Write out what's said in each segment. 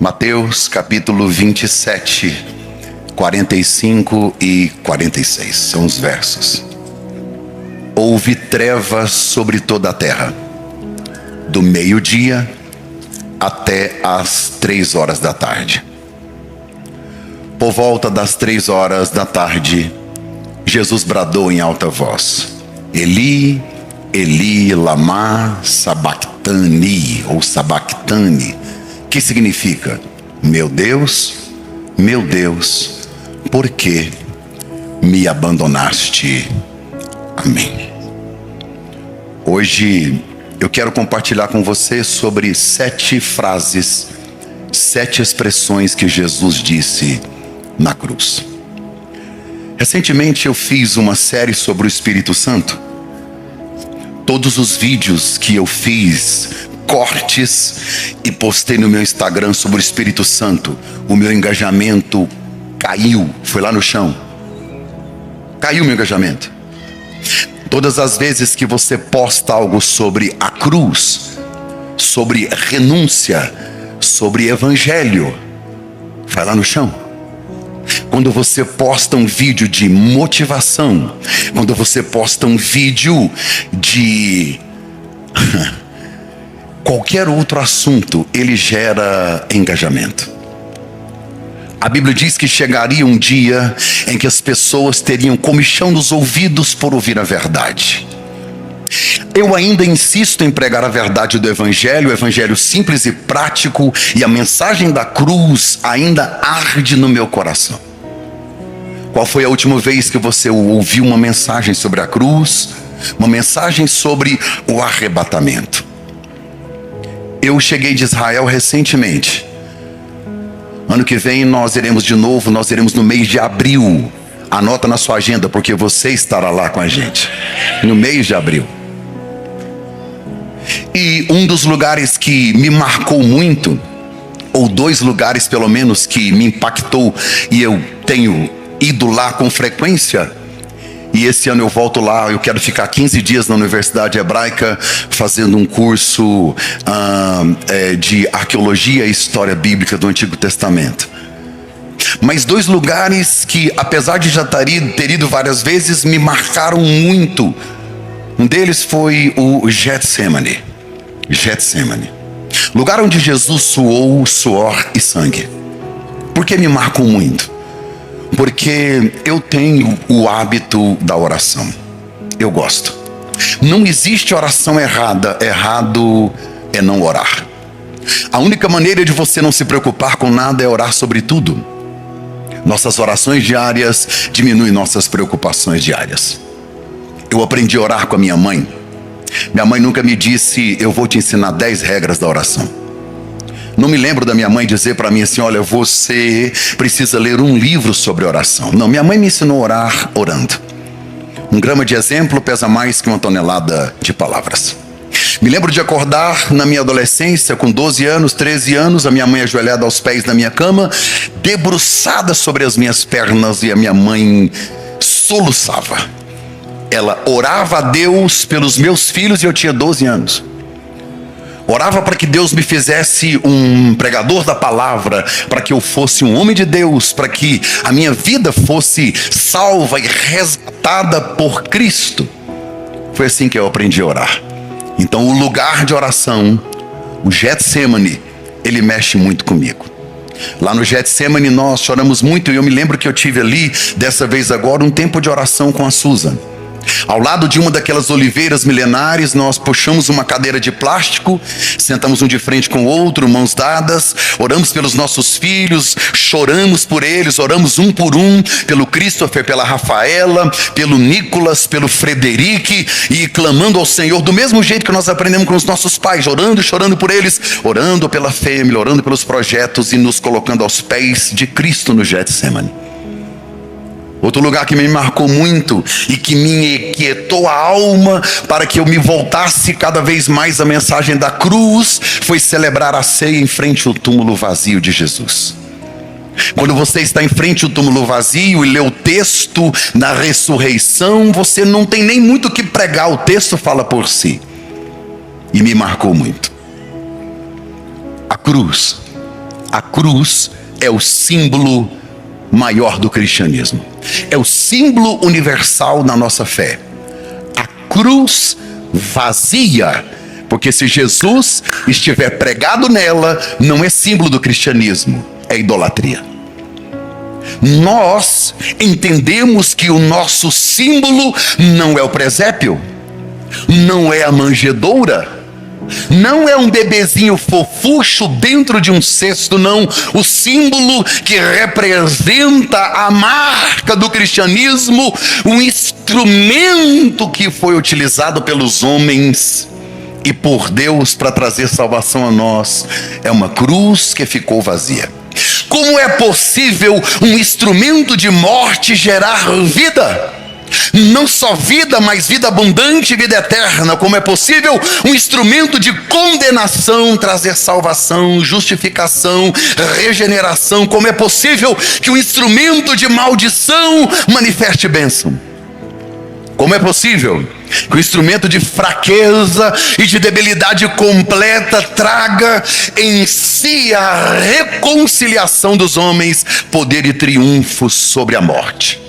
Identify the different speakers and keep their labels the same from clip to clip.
Speaker 1: Mateus capítulo 27, 45 e 46, são os versos. Houve trevas sobre toda a terra, do meio-dia até às 3 horas da tarde. Por volta das 3 horas da tarde, Jesus bradou em alta voz: Eli, Eli, lama sabactani, ou sabactani, que significa: meu Deus, por que me abandonaste? Amém. Hoje eu quero compartilhar com você sobre 7 frases, 7 expressões que Jesus disse na cruz. Recentemente eu fiz uma série sobre o Espírito Santo. Todos os vídeos que eu fiz, cortes e postei no meu Instagram sobre o Espírito Santo, o meu engajamento caiu, foi lá no chão. Caiu o meu engajamento. Todas as vezes que você posta algo sobre a cruz, sobre renúncia, sobre evangelho, vai lá no chão. Quando você posta um vídeo de motivação, quando você posta um vídeo de qualquer outro assunto, ele gera engajamento. A Bíblia diz que chegaria um dia em que as pessoas teriam comichão nos ouvidos por ouvir a verdade. Eu ainda insisto em pregar a verdade do Evangelho, o Evangelho simples e prático, e a mensagem da cruz ainda arde no meu coração. Qual foi a última vez que você ouviu uma mensagem sobre a cruz? Uma mensagem sobre o arrebatamento? Eu cheguei de Israel recentemente. Ano que vem nós iremos de novo, nós iremos no mês de abril. Anota na sua agenda, porque você estará lá com a gente, no mês de abril. E um dos lugares que me marcou muito, ou 2 lugares pelo menos que me impactou, e eu tenho ido lá com frequência, e esse ano eu volto lá. Eu quero ficar 15 dias na Universidade Hebraica fazendo um curso de arqueologia e história bíblica do Antigo Testamento. Mas 2 lugares que, apesar de já ter ido várias vezes, me marcaram muito. Um deles foi o Getsemane. Lugar onde Jesus suou suor e sangue. Por que me marcou muito? Porque eu tenho o hábito da oração. Eu gosto. Não existe oração errada. Errado é não orar. A única maneira de você não se preocupar com nada é orar sobre tudo. Nossas orações diárias diminuem nossas preocupações diárias. Eu aprendi a orar com a minha mãe. Minha mãe nunca me disse: eu vou te ensinar 10 regras da oração. Não me lembro da minha mãe dizer para mim assim: olha, você precisa ler um livro sobre oração. Não, minha mãe me ensinou a orar orando. 1 grama de exemplo pesa mais que 1 tonelada de palavras. Me lembro de acordar na minha adolescência, com 12 anos, 13 anos, a minha mãe ajoelhada aos pés da minha cama, debruçada sobre as minhas pernas, e a minha mãe soluçava. Ela orava a Deus pelos meus filhos, e eu tinha 12 anos. Orava para que Deus me fizesse um pregador da palavra, para que eu fosse um homem de Deus, para que a minha vida fosse salva e resgatada por Cristo. Foi assim que eu aprendi a orar. Então o lugar de oração, o Getsemane, ele mexe muito comigo. Lá no Getsemane nós choramos muito, e eu me lembro que eu tive ali, dessa vez agora, um tempo de oração com a Susan. Ao lado de uma daquelas oliveiras milenares, nós puxamos uma cadeira de plástico, sentamos um de frente com o outro, mãos dadas, oramos pelos nossos filhos, choramos por eles, oramos um por um, pelo Christopher, pela Rafaela, pelo Nicolas, pelo Frederic, e clamando ao Senhor do mesmo jeito que nós aprendemos com os nossos pais, orando e chorando por eles, orando pela família, orando pelos projetos e nos colocando aos pés de Cristo no Getsemane. Outro lugar que me marcou muito e que me inquietou a alma para que eu me voltasse cada vez mais à mensagem da cruz foi celebrar a ceia em frente ao túmulo vazio de Jesus. Quando você está em frente ao túmulo vazio e lê o texto da ressurreição, você não tem nem muito o que pregar, o texto fala por si. E me marcou muito. A cruz, A cruz é o símbolo maior do cristianismo. É o símbolo universal na nossa fé. A cruz vazia, porque se Jesus estiver pregado nela, não é símbolo do cristianismo, é idolatria. Nós entendemos que o nosso símbolo não é o presépio, não é a manjedoura, não é um bebezinho fofucho dentro de um cesto, não. O símbolo que representa a marca do cristianismo, um instrumento que foi utilizado pelos homens e por Deus para trazer salvação a nós, é uma cruz que ficou vazia. Como é possível um instrumento de morte gerar vida? Não só vida, mas vida abundante e vida eterna. Como é possível um instrumento de condenação trazer salvação, justificação, regeneração? Como é possível que um instrumento de maldição manifeste bênção? Como é possível que o instrumento de fraqueza e de debilidade completa traga em si a reconciliação dos homens, poder e triunfo sobre a morte?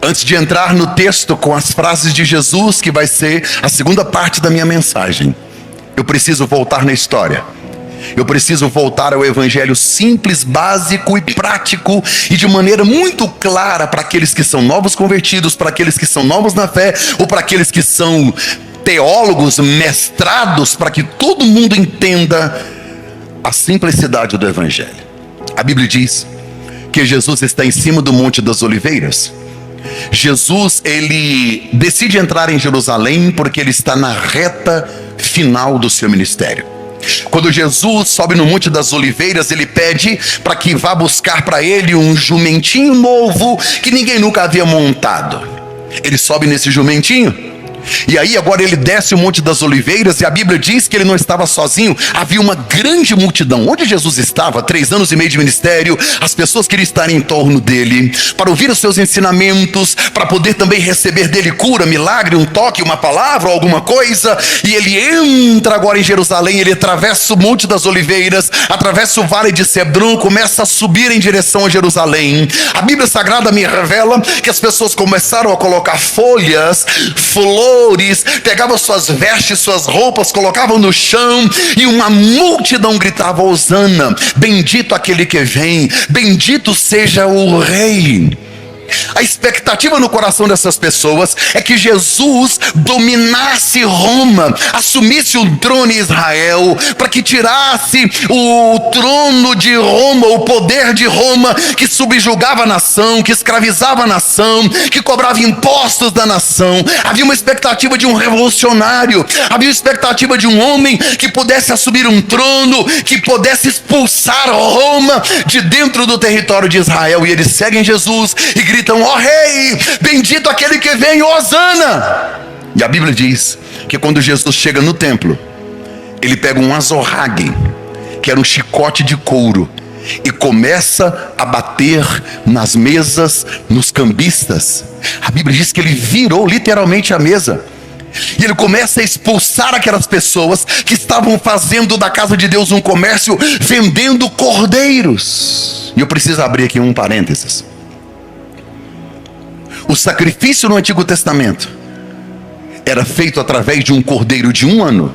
Speaker 1: Antes de entrar no texto com as frases de Jesus, que vai ser a segunda parte da minha mensagem, eu preciso voltar na história. Eu preciso voltar ao evangelho simples, básico e prático, e de maneira muito clara para aqueles que são novos convertidos, para aqueles que são novos na fé, ou para aqueles que são teólogos mestrados, para que todo mundo entenda a simplicidade do evangelho. A Bíblia diz que Jesus está em cima do Monte das Oliveiras. Jesus, ele decide entrar em Jerusalém porque ele está na reta final do seu ministério. Quando Jesus sobe no Monte das Oliveiras, ele pede para que vá buscar para ele um jumentinho novo que ninguém nunca havia montado. Ele sobe nesse jumentinho, e aí agora ele desce o Monte das Oliveiras, e a Bíblia diz que ele não estava sozinho. Havia uma grande multidão. Onde Jesus estava, 3 anos e meio de ministério, as pessoas queriam estar em torno dele, para ouvir os seus ensinamentos, para poder também receber dele cura, milagre, um toque, uma palavra ou alguma coisa. E ele entra agora em Jerusalém, ele atravessa o Monte das Oliveiras, atravessa o Vale de Cedron, começa a subir em direção a Jerusalém. A Bíblia Sagrada me revela que as pessoas começaram a colocar folhas, flores, pegavam suas vestes, suas roupas, colocavam no chão, e uma multidão gritava: Hosana, bendito aquele que vem, bendito seja o rei. A expectativa no coração dessas pessoas é que Jesus dominasse Roma, assumisse o trono em Israel, para que tirasse o trono de Roma, o poder de Roma, que subjugava a nação, que escravizava a nação, que cobrava impostos da nação. Havia uma expectativa de um revolucionário, havia uma expectativa de um homem que pudesse assumir um trono, que pudesse expulsar Roma de dentro do território de Israel. E eles seguem Jesus e gritam: ó rei, bendito aquele que vem, Hosana. E a Bíblia diz que quando Jesus chega no templo, ele pega um azorrague, que era um chicote de couro, e começa a bater nas mesas, nos cambistas. A Bíblia diz que ele virou literalmente a mesa, e ele começa a expulsar aquelas pessoas que estavam fazendo da casa de Deus um comércio, vendendo cordeiros. E eu preciso abrir aqui um parênteses. O sacrifício no Antigo Testamento era feito através de um cordeiro de 1 ano.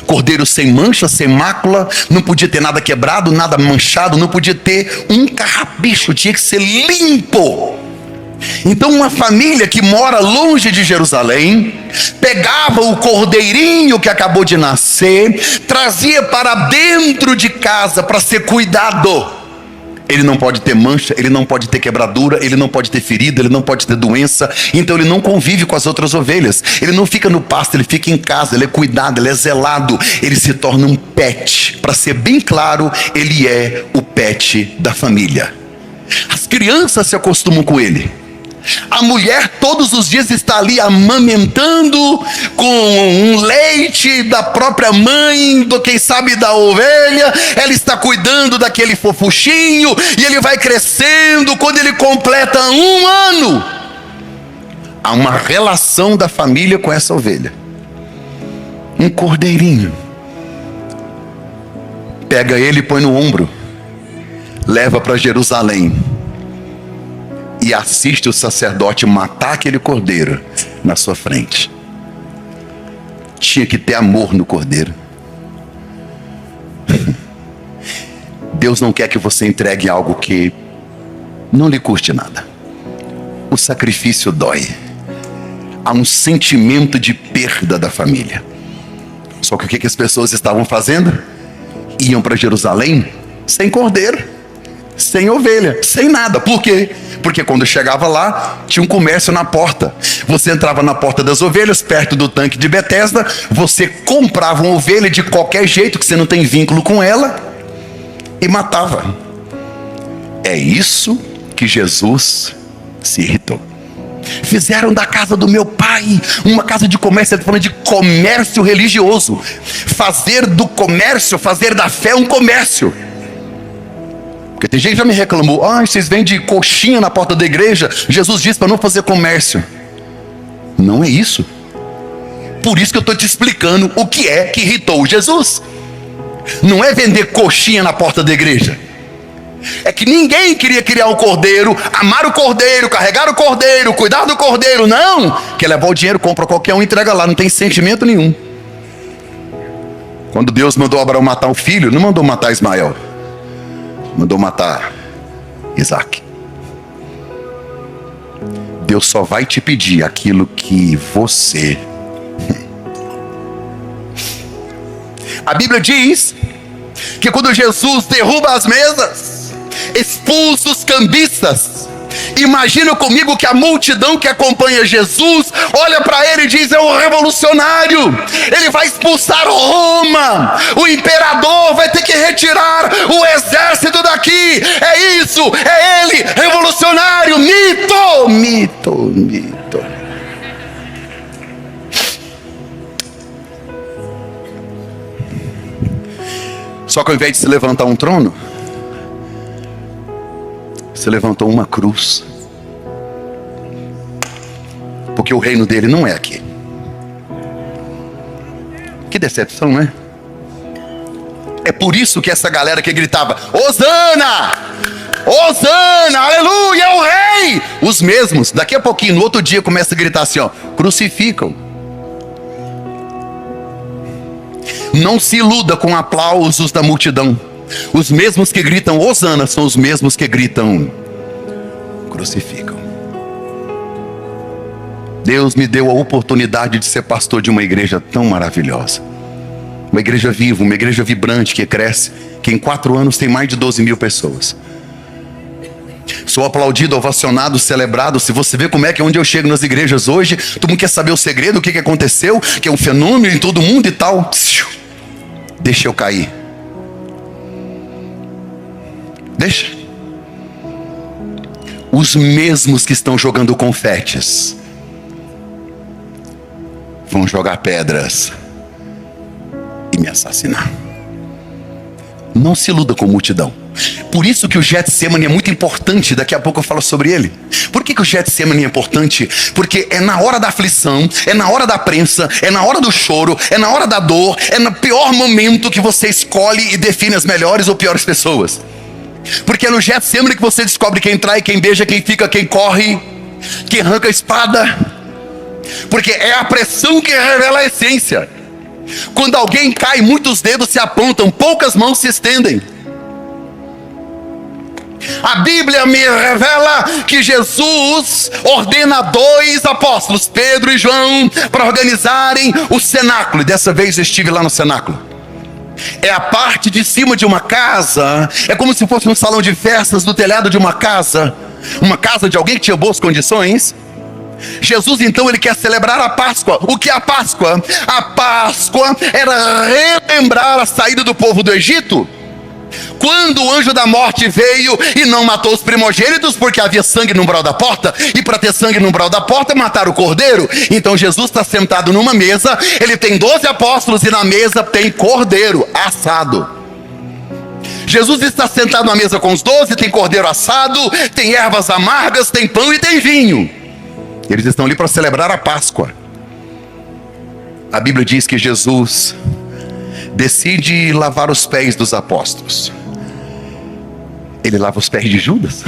Speaker 1: Cordeiro sem mancha, sem mácula, não podia ter nada quebrado, nada manchado, não podia ter um carrapicho, tinha que ser limpo. Então uma família que mora longe de Jerusalém pegava o cordeirinho que acabou de nascer, trazia para dentro de casa para ser cuidado. Ele não pode ter mancha, ele não pode ter quebradura, ele não pode ter ferida, ele não pode ter doença. Então ele não convive com as outras ovelhas, ele não fica no pasto, ele fica em casa, ele é cuidado, ele é zelado, ele se torna um pet. Para ser bem claro, ele é o pet da família. As crianças se acostumam com ele. A mulher todos os dias está ali amamentando com um leite da própria mãe, quem sabe da ovelha. Ela está cuidando daquele fofuchinho, e ele vai crescendo. Quando ele completa 1 ano, há uma relação da família com essa ovelha. Um cordeirinho pega ele e põe no ombro, leva para Jerusalém e assiste o sacerdote matar aquele cordeiro na sua frente. Tinha que ter amor no cordeiro. Deus não quer que você entregue algo que não lhe custe nada. O sacrifício dói. Há um sentimento de perda da família. Só que o que as pessoas estavam fazendo? Iam para Jerusalém sem cordeiro, sem ovelha, sem nada. Por quê? Porque quando chegava lá, tinha um comércio na porta. Você entrava na porta das ovelhas, perto do tanque de Betesda, você comprava uma ovelha de qualquer jeito, que você não tem vínculo com ela, e matava. É isso que Jesus se irritou. Fizeram da casa do meu pai uma casa de comércio. Ele está falando de comércio religioso. Fazer do comércio, fazer da fé um comércio. Porque tem gente que já me reclamou: vocês vendem coxinha na porta da igreja. Jesus disse para não fazer comércio. Não é isso. Por isso que eu estou te explicando o que é que irritou Jesus. Não é vender coxinha na porta da igreja. É que ninguém queria criar o cordeiro, amar o cordeiro, carregar o cordeiro, cuidar do cordeiro. Não! Quer levar o dinheiro, compra qualquer um e entrega lá. Não tem sentimento nenhum. Quando Deus mandou Abraão matar o filho, não mandou matar Ismael. Mandou matar Isaac. Deus só vai te pedir aquilo que você... A Bíblia diz que quando Jesus derruba as mesas, expulsa os cambistas, imagina comigo que a multidão que acompanha Jesus olha para ele e diz: é um revolucionário, ele vai expulsar Roma, o imperador vai ter que retirar o exército daqui, é isso, é ele, revolucionário. Mito, mito, mito. Só que ao invés de se levantar um trono, se levantou uma cruz. Porque o reino dele não é aqui. Que decepção, né? É por isso que essa galera que gritava: Hosana! Hosana! Aleluia! É o rei! Os mesmos, daqui a pouquinho, no outro dia, começa a gritar assim, crucificam. Não se iluda com aplausos da multidão. Os mesmos que gritam Hosana são os mesmos que gritam crucificam. Deus me deu a oportunidade de ser pastor de uma igreja tão maravilhosa. Uma igreja viva, uma igreja vibrante que cresce, que em 4 anos tem mais de 12 mil pessoas. Sou aplaudido, ovacionado, celebrado. Se você vê como é que onde eu chego nas igrejas hoje, todo mundo quer saber o segredo, o que aconteceu, que é um fenômeno em todo mundo e tal. Deixa eu cair. Deixa. Os mesmos que estão jogando confetes vão jogar pedras e me assassinar. Não se iluda com multidão. Por isso que o Getsemane é muito importante. Daqui a pouco eu falo sobre ele. Por que o Getsemane é importante? Porque é na hora da aflição, é na hora da prensa, é na hora do choro, é na hora da dor, é no pior momento que você escolhe e define as melhores ou piores pessoas. Porque é no Getsemane que você descobre quem trai, quem beija, quem fica, quem corre, quem arranca a espada. Porque é a pressão que revela a essência. Quando alguém cai, muitos dedos se apontam, poucas mãos se estendem. A Bíblia me revela que Jesus ordena 2 apóstolos, Pedro e João, para organizarem o cenáculo. E dessa vez eu estive lá no cenáculo. É a parte de cima de uma casa. É como se fosse um salão de festas do telhado de uma casa. Uma casa de alguém que tinha boas condições. Jesus então ele quer celebrar a Páscoa. O que é a Páscoa? A Páscoa era relembrar a saída do povo do Egito, quando o anjo da morte veio e não matou os primogênitos, porque havia sangue no umbral da porta, e para ter sangue no umbral da porta, mataram o cordeiro. Então Jesus está sentado numa mesa, ele tem 12 apóstolos e na mesa tem cordeiro assado. Jesus está sentado na mesa com os 12, tem cordeiro assado, tem ervas amargas, tem pão e tem vinho. Eles estão ali para celebrar a Páscoa. A Bíblia diz que Jesus decide lavar os pés dos apóstolos. Ele lava os pés de Judas.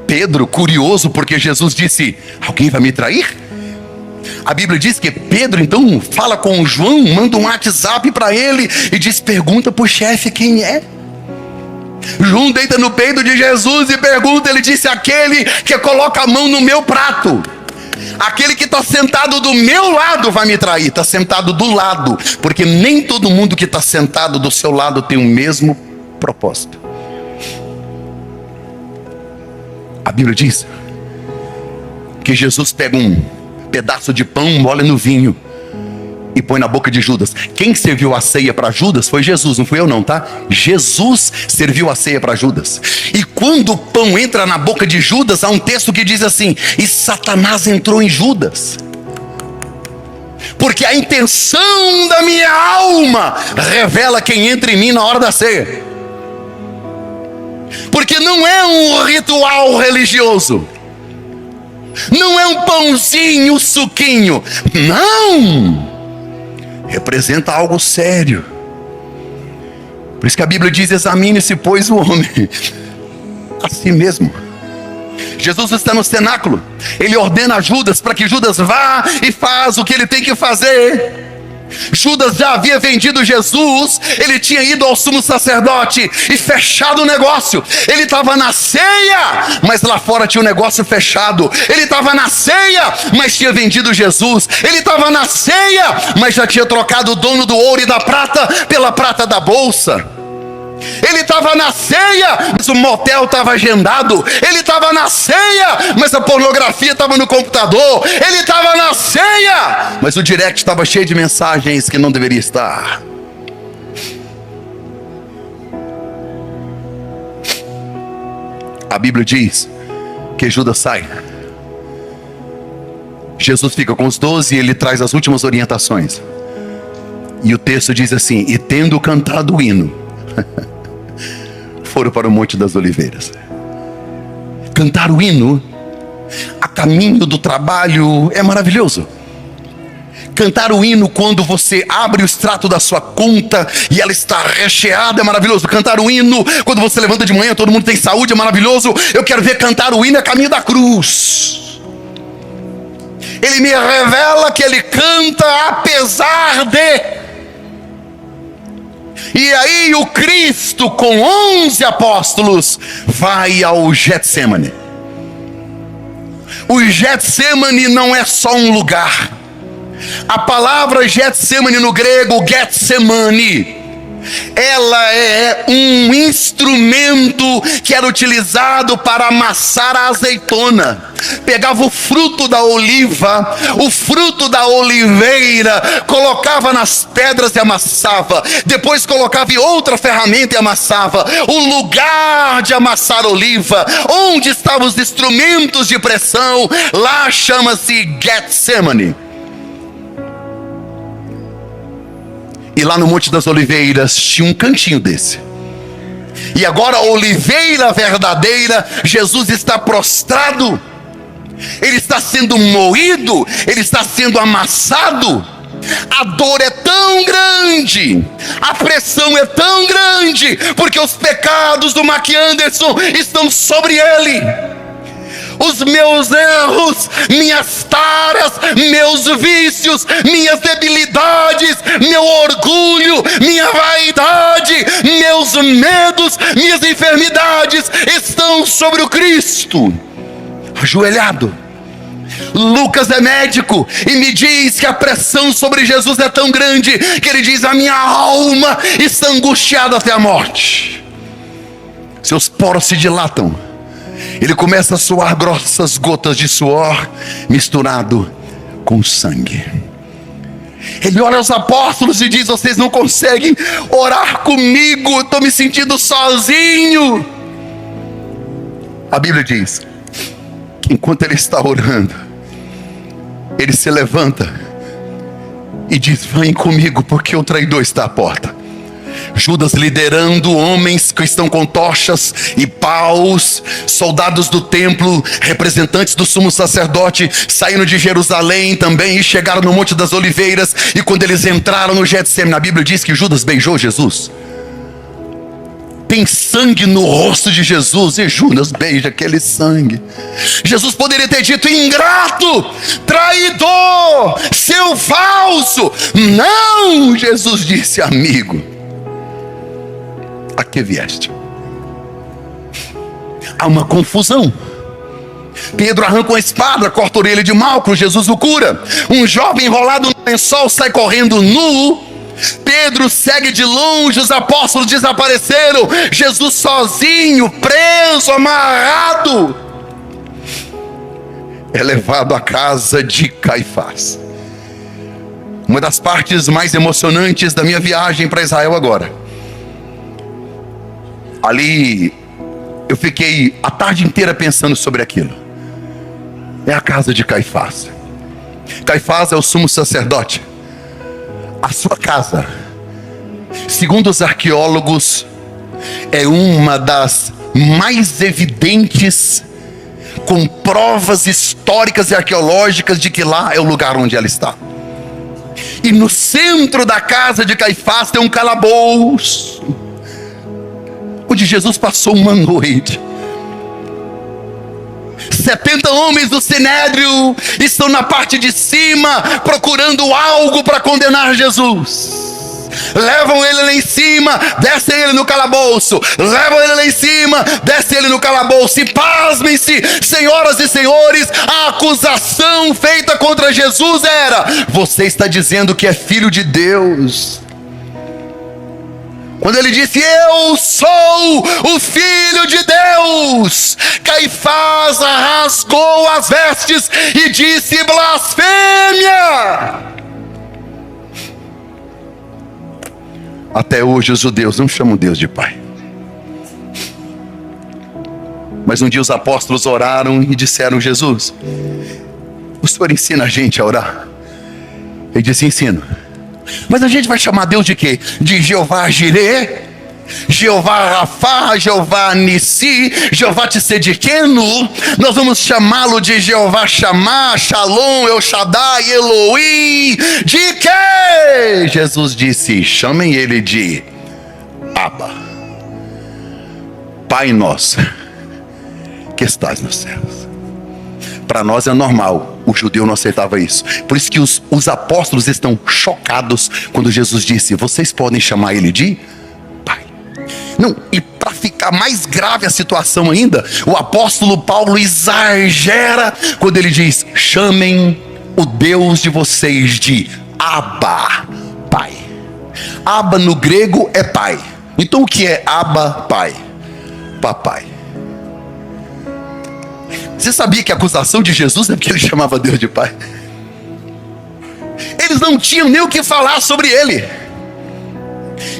Speaker 1: Pedro, curioso porque Jesus disse: alguém vai me trair? A Bíblia diz que Pedro então fala com João, manda um WhatsApp para ele e diz: pergunta para o chefe quem é. João deita no peito de Jesus e pergunta, ele disse: aquele que coloca a mão no meu prato, aquele que está sentado do meu lado vai me trair. Está sentado do lado, porque nem todo mundo que está sentado do seu lado tem o mesmo propósito. A Bíblia diz que Jesus pega um pedaço de pão, molha no vinho e põe na boca de Judas. Quem serviu a ceia para Judas foi Jesus, não fui eu não, tá? Jesus serviu a ceia para Judas. E quando o pão entra na boca de Judas, há um texto que diz assim: e Satanás entrou em Judas. Porque a intenção da minha alma revela quem entra em mim na hora da ceia. Porque não é um ritual religioso, não é um pãozinho, um suquinho, não, representa algo sério. Por isso que a Bíblia diz: examine-se, pois, o homem a si mesmo. Jesus está no cenáculo, ele ordena a Judas para que Judas vá e faz o que ele tem que fazer. Judas já havia vendido Jesus, ele tinha ido ao sumo sacerdote e fechado o negócio. Ele estava na ceia, mas lá fora tinha um negócio fechado. Ele estava na ceia, mas tinha vendido Jesus. Ele estava na ceia, mas já tinha trocado o dono do ouro e da prata pela prata da bolsa. Ele estava na ceia, mas o motel estava agendado. Ele estava na ceia, mas a pornografia estava no computador. Ele estava na ceia, mas o direct estava cheio de mensagens que não deveria estar. A Bíblia diz que Judas sai. Jesus fica com os 12 e ele traz as últimas orientações. E o texto diz assim: e tendo cantado o hino, foram para o Monte das Oliveiras. Cantar o hino a caminho do trabalho é maravilhoso. Cantar o hino quando você abre o extrato da sua conta e ela está recheada é maravilhoso. Cantar o hino quando você levanta de manhã, todo mundo tem saúde, é maravilhoso. Eu quero ver cantar o hino a caminho da cruz. Ele me revela que ele canta apesar de. E aí o Cristo com 11 apóstolos vai ao Getsemane. O Getsemane não é só um lugar. A palavra Getsemane no grego, Getsemane, ela é um instrumento que era utilizado para amassar a azeitona. Pegava o fruto da oliva, o fruto da oliveira, colocava nas pedras e amassava. Depois colocava em outra ferramenta e amassava. O lugar de amassar oliva, onde estavam os instrumentos de pressão, lá chama-se Getsemane. E lá no Monte das Oliveiras tinha um cantinho desse. E agora a oliveira verdadeira, Jesus está prostrado. Ele está sendo moído, ele está sendo amassado. A dor é tão grande, a pressão é tão grande, porque os pecados do Mark Anderson estão sobre ele. Os meus erros, minhas taras, meus vícios, minhas debilidades, meu orgulho, minha vaidade, meus medos, minhas enfermidades estão sobre o Cristo, ajoelhado. Lucas é médico e me diz que a pressão sobre Jesus é tão grande que ele diz: a minha alma está angustiada até a morte. Seus poros se dilatam. Ele começa a suar grossas gotas de suor misturado com sangue. Ele olha aos apóstolos e diz: vocês não conseguem orar comigo, estou me sentindo sozinho. A Bíblia diz que enquanto ele está orando, ele se levanta e diz: vem comigo, porque o traidor está à porta. Judas liderando homens que estão com tochas e paus, soldados do templo, representantes do sumo sacerdote, saindo de Jerusalém também e chegaram no Monte das Oliveiras. E quando eles entraram no Getsemane, a Bíblia diz que Judas beijou Jesus. Tem sangue no rosto de Jesus e Judas beija aquele sangue. Jesus poderia ter dito: ingrato, traidor, seu falso. Não, Jesus disse: amigo, a que vieste? Há uma confusão. Pedro arranca uma espada, corta a orelha de Malco, Jesus o cura. Um jovem enrolado no lençol sai correndo nu. Pedro segue de longe, os apóstolos desapareceram. Jesus sozinho, preso, amarrado, é levado à casa de Caifás. Uma das partes mais emocionantes da minha viagem para Israel agora. Ali eu fiquei a tarde inteira pensando sobre aquilo. É a casa de Caifás. Caifás é o sumo sacerdote. A sua casa, segundo os arqueólogos, é uma das mais evidentes, com provas históricas e arqueológicas de que lá é o lugar onde ela está. E no centro da casa de Caifás tem um calabouço, onde Jesus passou uma noite. 70 homens do Sinédrio estão na parte de cima procurando algo para condenar Jesus. Levam ele lá em cima, descem ele no calabouço. Levam ele lá em cima, descem ele no calabouço. E pasmem-se, senhoras e senhores, a acusação feita contra Jesus era: você está dizendo que é filho de Deus. Quando ele disse: eu sou o Filho de Deus, Caifás rasgou as vestes e disse: blasfêmia! Até hoje os judeus não chamam Deus de Pai. Mas um dia os apóstolos oraram e disseram: Jesus, o Senhor ensina a gente a orar? Ele disse: ensino. Mas a gente vai chamar Deus de quê? De Jeová Jireh, Jeová Rafá, Jeová Nissi, Jeová Tsedikenu. Nós vamos chamá-lo de Jeová Shammah, Shalom, El Shaddai, Elohim. De quê? Jesus disse: chamem ele de Abba, Pai nosso que estás nos céus. Para nós é normal, o judeu não aceitava isso. Por isso que os apóstolos estão chocados quando Jesus disse: vocês podem chamar ele de Pai. Não, e para ficar mais grave a situação ainda, o apóstolo Paulo exagera quando ele diz: chamem o Deus de vocês de Abba, Pai. Abba no grego é pai. Então o que é Abba, pai? Papai. Você sabia que a acusação de Jesus é porque ele chamava Deus de Pai? Eles não tinham nem o que falar sobre ele.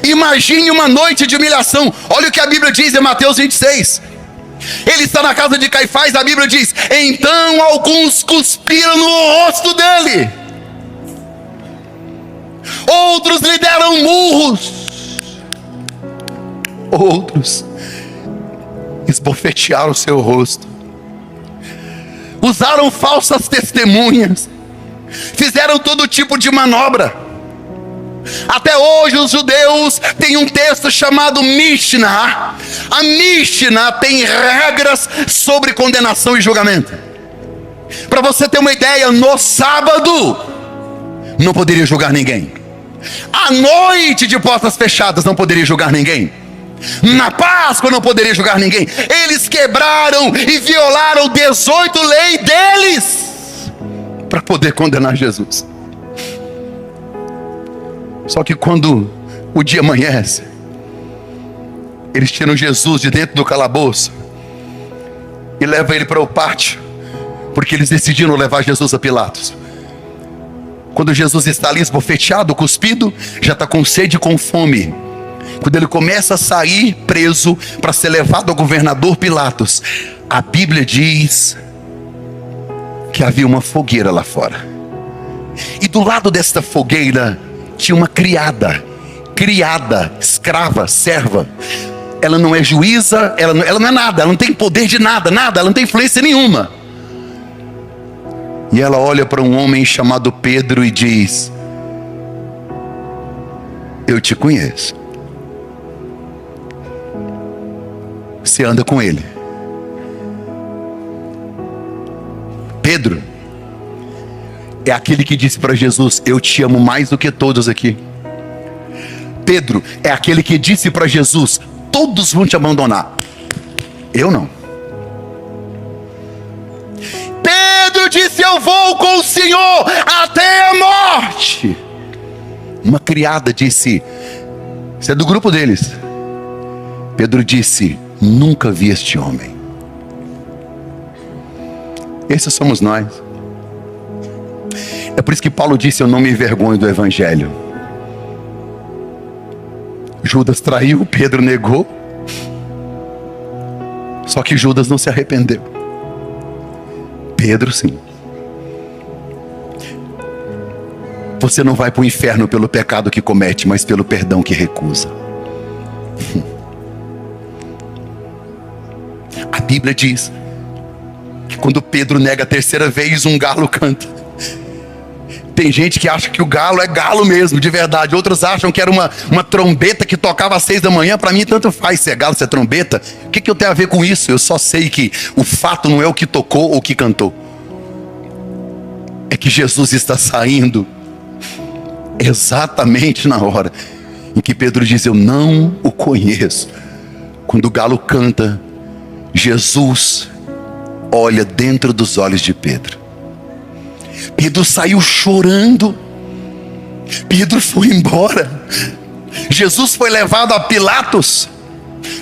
Speaker 1: Imagine uma noite de humilhação. Olha o que a Bíblia diz em Mateus 26. Ele está na casa de Caifás, a Bíblia diz: então alguns cuspiram no rosto dele, outros lhe deram murros, outros esbofetearam o seu rosto, usaram falsas testemunhas, fizeram todo tipo de manobra. Até hoje os judeus têm um texto chamado Mishnah. A Mishnah tem regras sobre condenação e julgamento. Para você ter uma ideia, no sábado não poderia julgar ninguém. À noite de portas fechadas não poderia julgar ninguém. Na Páscoa não poderia julgar ninguém. Eles quebraram e violaram 18 leis deles para poder condenar Jesus. Só que quando o dia amanhece, eles tiram Jesus de dentro do calabouço e levam ele para o pátio, porque eles decidiram levar Jesus a Pilatos. Quando Jesus está ali esbofeteado, cuspido, já está com sede e com fome. Quando ele começa a sair preso para ser levado ao governador Pilatos, a Bíblia diz que havia uma fogueira lá fora. E do lado desta fogueira tinha uma criada criada, escrava, serva. Ela não é juíza, ela não é nada, ela não tem poder de nada, ela não tem influência nenhuma. E ela olha para um homem chamado Pedro e diz: eu te conheço. Você anda com ele. Pedro é aquele que disse para Jesus: eu te amo mais do que todos aqui. Pedro é aquele que disse para Jesus: todos vão te abandonar, eu não. Pedro disse: eu vou com o Senhor até a morte. Uma criada disse, isso é do grupo deles, Pedro disse: nunca vi este homem. Esses somos nós. É por isso que Paulo disse: eu não me envergonho do evangelho. Judas traiu, Pedro negou. Só que Judas não se arrependeu. Pedro sim. Você não vai para o inferno pelo pecado que comete, mas pelo perdão que recusa. A Bíblia diz que quando Pedro nega a terceira vez, um galo canta. Tem gente que acha que o galo é galo mesmo, de verdade. Outros acham que era uma trombeta que tocava às 6 da manhã. Para mim tanto faz se é galo, se é trombeta. O que eu tenho a ver com isso? Eu só sei que o fato não é o que tocou ou o que cantou. É que Jesus está saindo exatamente na hora em que Pedro diz: eu não o conheço. Quando o galo canta, Jesus olha dentro dos olhos de Pedro. Pedro saiu chorando. Pedro foi embora. Jesus foi levado a Pilatos.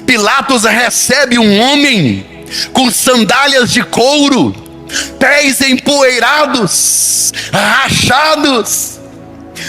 Speaker 1: Pilatos recebe um homem com sandálias de couro, pés empoeirados, rachados.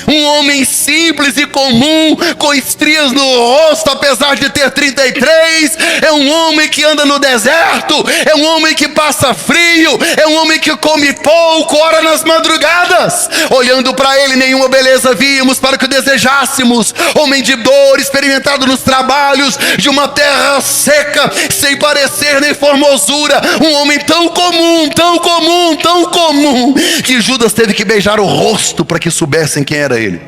Speaker 1: Um homem simples e comum, com estrias no rosto, apesar de ter 33. É um homem que anda no deserto. É um homem que passa frio. É um homem que come pouco, ora nas madrugadas. Olhando para ele, nenhuma beleza víamos para que o desejássemos. Homem de dor, experimentado nos trabalhos de uma terra seca, sem parecer nem formosura. Um homem tão comum, que Judas teve que beijar o rosto para que soubessem quem era ele.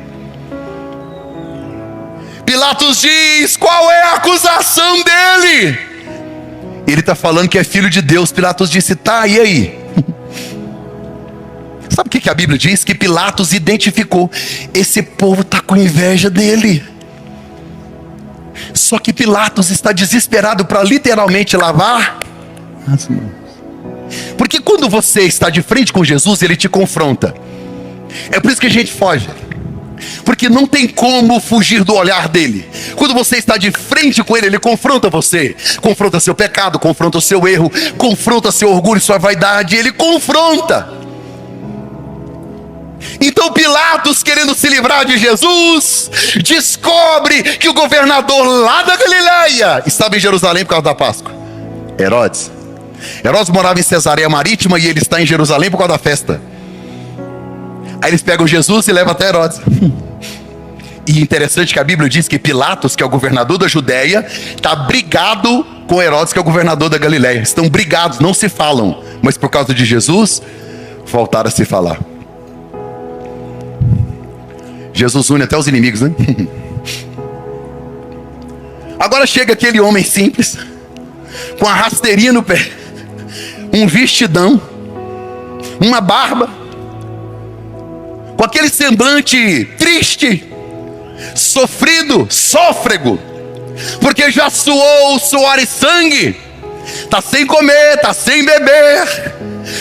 Speaker 1: Pilatos diz: qual é a acusação dele? Ele está falando que é filho de Deus. Pilatos disse: tá, e aí? Sabe o que a Bíblia diz? Que Pilatos identificou: esse povo está com inveja dele. Só que Pilatos está desesperado para literalmente lavar as mãos. Porque quando você está de frente com Jesus, ele te confronta. É por isso que a gente foge, porque não tem como fugir do olhar dele. Quando você está de frente com ele, ele confronta você. Confronta seu pecado, confronta o seu erro, confronta seu orgulho, sua vaidade. Ele confronta. Então Pilatos, querendo se livrar de Jesus, descobre que o governador lá da Galileia estava em Jerusalém por causa da Páscoa. Herodes morava em Cesareia Marítima e ele está em Jerusalém por causa da festa. Aí eles pegam Jesus e levam até Herodes. E interessante que a Bíblia diz que Pilatos, que é o governador da Judéia, está brigado com Herodes, que é o governador da Galileia. Estão brigados, não se falam. Mas por causa de Jesus, voltaram a se falar. Jesus une até os inimigos, né? Agora chega aquele homem simples, com a rasteirinha no pé, um vestidão, uma barba, com aquele semblante triste, sofrido, sôfrego, porque já suou suor e sangue, está sem comer, está sem beber.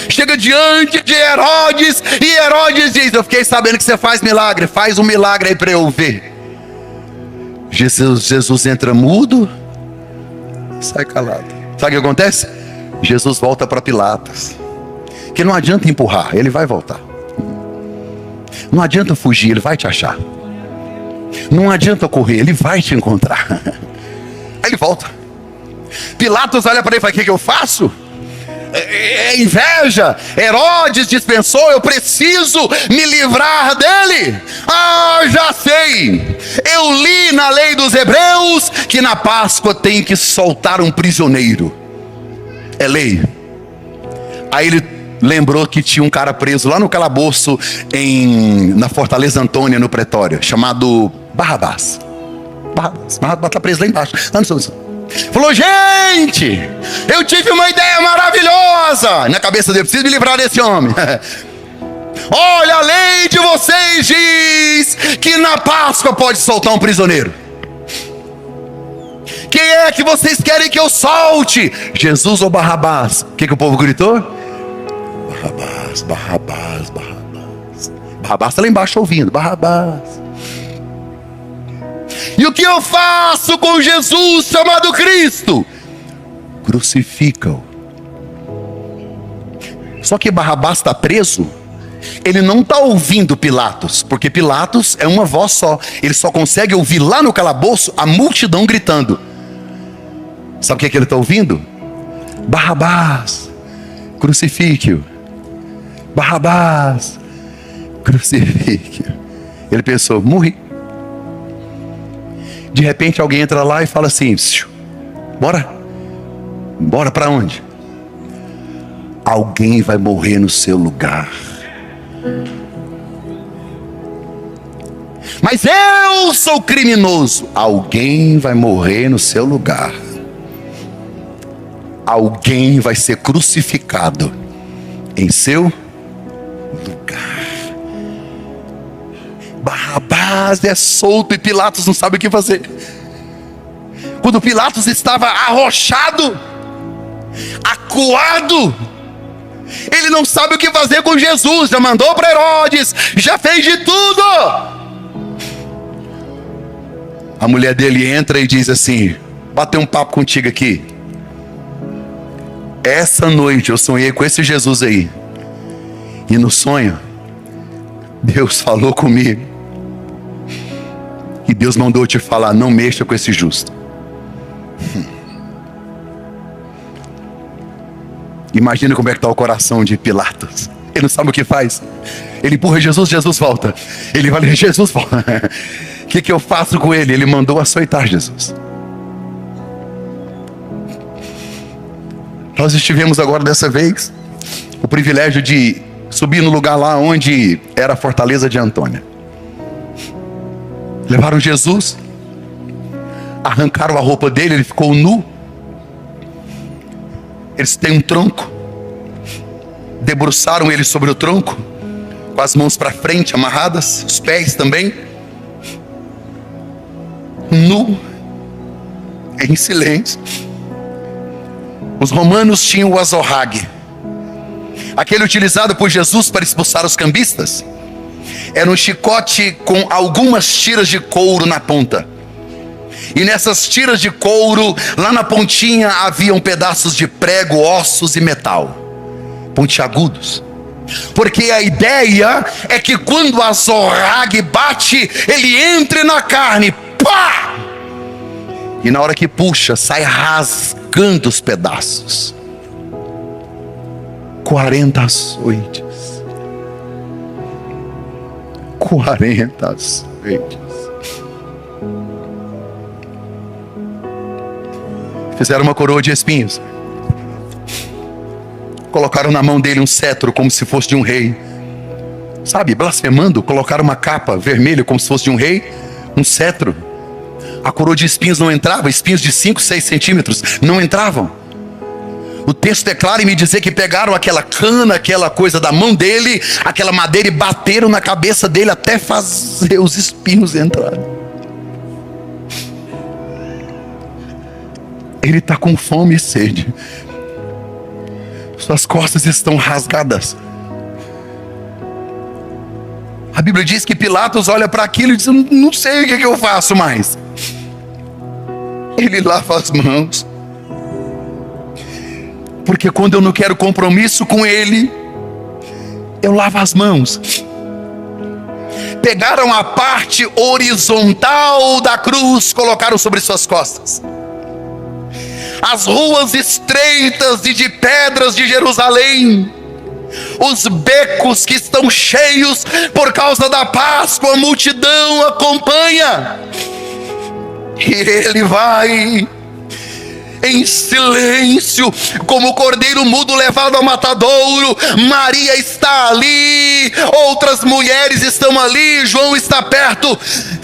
Speaker 1: Chega diante de Herodes, e Herodes diz: eu fiquei sabendo que você faz milagre, faz um milagre aí para eu ver. Jesus entra mudo, sai calado. Sabe o que acontece? Jesus volta para Pilatos, que não adianta empurrar, ele vai voltar. Não adianta fugir, ele vai te achar. Não adianta correr, ele vai te encontrar. Aí ele volta. Pilatos olha para ele e fala: o que eu faço? inveja. Herodes dispensou, eu preciso me livrar dele. Ah, já sei. Eu li na lei dos hebreus que na Páscoa tem que soltar um prisioneiro. É lei. Aí ele lembrou que tinha um cara preso lá no calabouço na Fortaleza Antônia, no Pretório, chamado Barrabás. Barrabás está preso lá embaixo. Falou: gente, eu tive uma ideia maravilhosa. Na cabeça dele: preciso me livrar desse homem. Olha, a lei de vocês diz que na Páscoa pode soltar um prisioneiro. Quem é que vocês querem que eu solte? Jesus ou Barrabás? O que o povo gritou? Barrabás, Barrabás, Barrabás. Barrabás está lá embaixo ouvindo. Barrabás. E o que eu faço com Jesus chamado Cristo? Crucifica-o. Só que Barrabás está preso. Ele não está ouvindo Pilatos, porque Pilatos é uma voz só. Ele só consegue ouvir lá no calabouço a multidão gritando. Sabe o que ele está ouvindo? Barrabás, crucifique-o. Barrabás, crucifique-o. Ele pensou: morri. De repente alguém entra lá e fala assim: bora. Bora para onde? Alguém vai morrer no seu lugar. Mas eu sou criminoso. Alguém vai morrer no seu lugar. Alguém vai ser crucificado em seu lugar. Barrabás é solto e Pilatos não sabe o que fazer. Quando Pilatos estava arrochado, acuado, ele não sabe o que fazer com Jesus. Já mandou para Herodes, já fez de tudo. A mulher dele entra e diz assim: bater um papo contigo aqui. Essa noite eu sonhei com esse Jesus aí. E no sonho, Deus falou comigo. E Deus mandou te falar: não mexa com esse justo. Imagina como é que está o coração de Pilatos. Ele não sabe o que faz. Ele empurra Jesus, Jesus volta. Ele vai, Jesus volta. O que eu faço com ele? Ele mandou açoitar Jesus. Nós tivemos agora dessa vez o privilégio de subir no lugar lá onde era a Fortaleza de Antônia. Levaram Jesus, arrancaram a roupa dele, ele ficou nu. Eles têm um tronco, debruçaram ele sobre o tronco, com as mãos para frente amarradas, os pés também, nu, em silêncio. Os romanos tinham o azorrague, aquele utilizado por Jesus para expulsar os cambistas. Era um chicote com algumas tiras de couro na ponta. E nessas tiras de couro, lá na pontinha, haviam pedaços de prego, ossos e metal, pontiagudos. Porque a ideia é que quando o azorrague bate, ele entre na carne, pá! E na hora que puxa, sai rasgando os pedaços. 40 açoites. 40 açoites. Fizeram uma coroa de espinhos. Colocaram na mão dele um cetro como se fosse de um rei. Sabe, blasfemando, colocaram uma capa vermelha como se fosse de um rei. Um cetro. A coroa de espinhos não entrava. Espinhos de 5, 6 centímetros não entravam. O texto é claro em me dizer que pegaram aquela cana, aquela coisa da mão dele, aquela madeira, e bateram na cabeça dele até fazer os espinhos entrarem. Ele está com fome e sede. Suas costas estão rasgadas. A Bíblia diz que Pilatos olha para aquilo e diz: não sei o que eu faço mais. Ele lava as mãos. Porque quando eu não quero compromisso com ele, eu lavo as mãos. Pegaram a parte horizontal da cruz, colocaram sobre suas costas. as ruas estreitas e de pedras de Jerusalém, os becos que estão cheios por causa da Páscoa, a multidão acompanha, e ele vai em silêncio, como o cordeiro mudo levado ao matadouro. Maria está ali, outras mulheres estão ali, João está perto,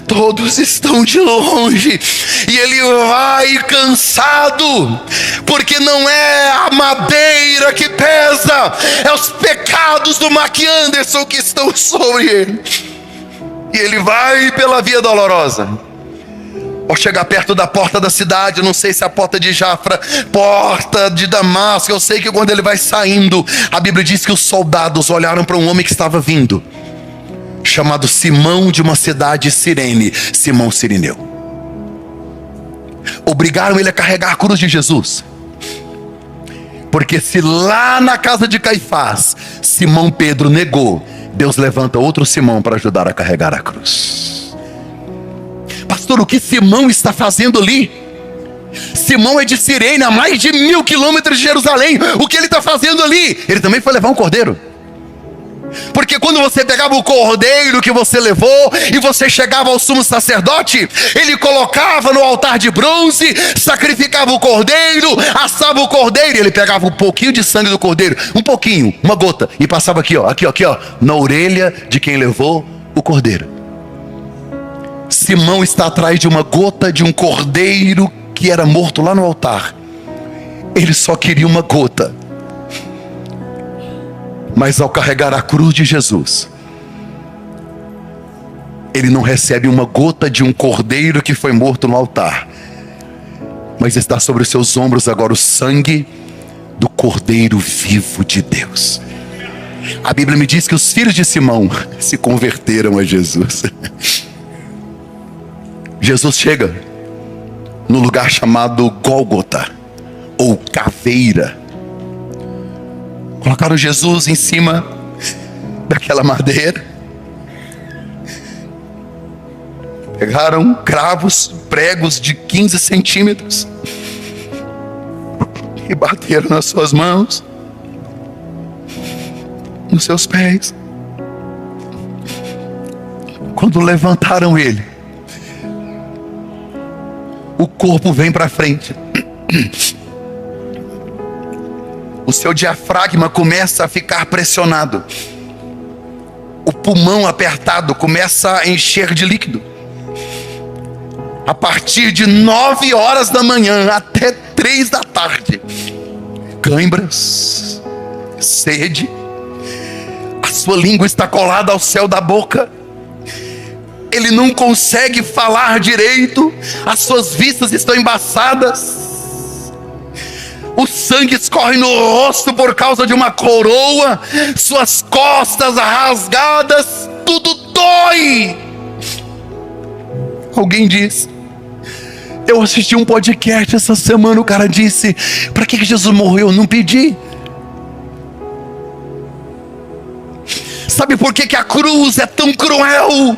Speaker 1: todos estão de longe, e ele vai cansado, porque não é a madeira que pesa, é os pecados do Mark Anderson que estão sobre ele, e ele vai pela via dolorosa. Ao chegar perto da porta da cidade, eu não sei se é a porta de Jafra, porta de Damasco, eu sei que quando ele vai saindo, a Bíblia diz que os soldados olharam para um homem que estava vindo, chamado Simão, de uma cidade Cirene, Simão Cirineu. Obrigaram ele a carregar a cruz de Jesus, porque se lá na casa de Caifás, Simão Pedro negou, Deus levanta outro Simão para ajudar a carregar a cruz. Pastor, o que Simão está fazendo ali? Simão é de Cirene, a mais de 1000 quilômetros de Jerusalém. O que ele está fazendo ali? Ele também foi levar um cordeiro. Porque quando você pegava o cordeiro que você levou e você chegava ao sumo sacerdote, ele colocava no altar de bronze, sacrificava o cordeiro, assava o cordeiro, e ele pegava um pouquinho de sangue do cordeiro, um pouquinho, uma gota, e passava aqui, ó, na orelha de quem levou o cordeiro. Simão está atrás de uma gota de um cordeiro que era morto lá no altar. Ele só queria uma gota. Mas ao carregar a cruz de Jesus, ele não recebe uma gota de um cordeiro que foi morto no altar, mas está sobre os seus ombros agora o sangue do cordeiro vivo de Deus. A Bíblia me diz que os filhos de Simão se converteram a Jesus. Jesus chega no lugar chamado Gólgota, ou caveira. Colocaram Jesus em cima daquela madeira, pegaram cravos, pregos de 15 centímetros e bateram nas suas mãos, nos seus pés. Quando levantaram ele, o corpo vem para frente, o seu diafragma começa a ficar pressionado, o pulmão apertado começa a encher de líquido. A partir de 9 horas da manhã até 3 da tarde, cãibras, sede, a sua língua está colada ao céu da boca, ele não consegue falar direito, as suas vistas estão embaçadas, o sangue escorre no rosto por causa de uma coroa, suas costas rasgadas, tudo dói. Alguém diz, eu assisti um podcast essa semana, o cara disse, para que Jesus morreu? Eu não pedi. Sabe por que a cruz é tão cruel?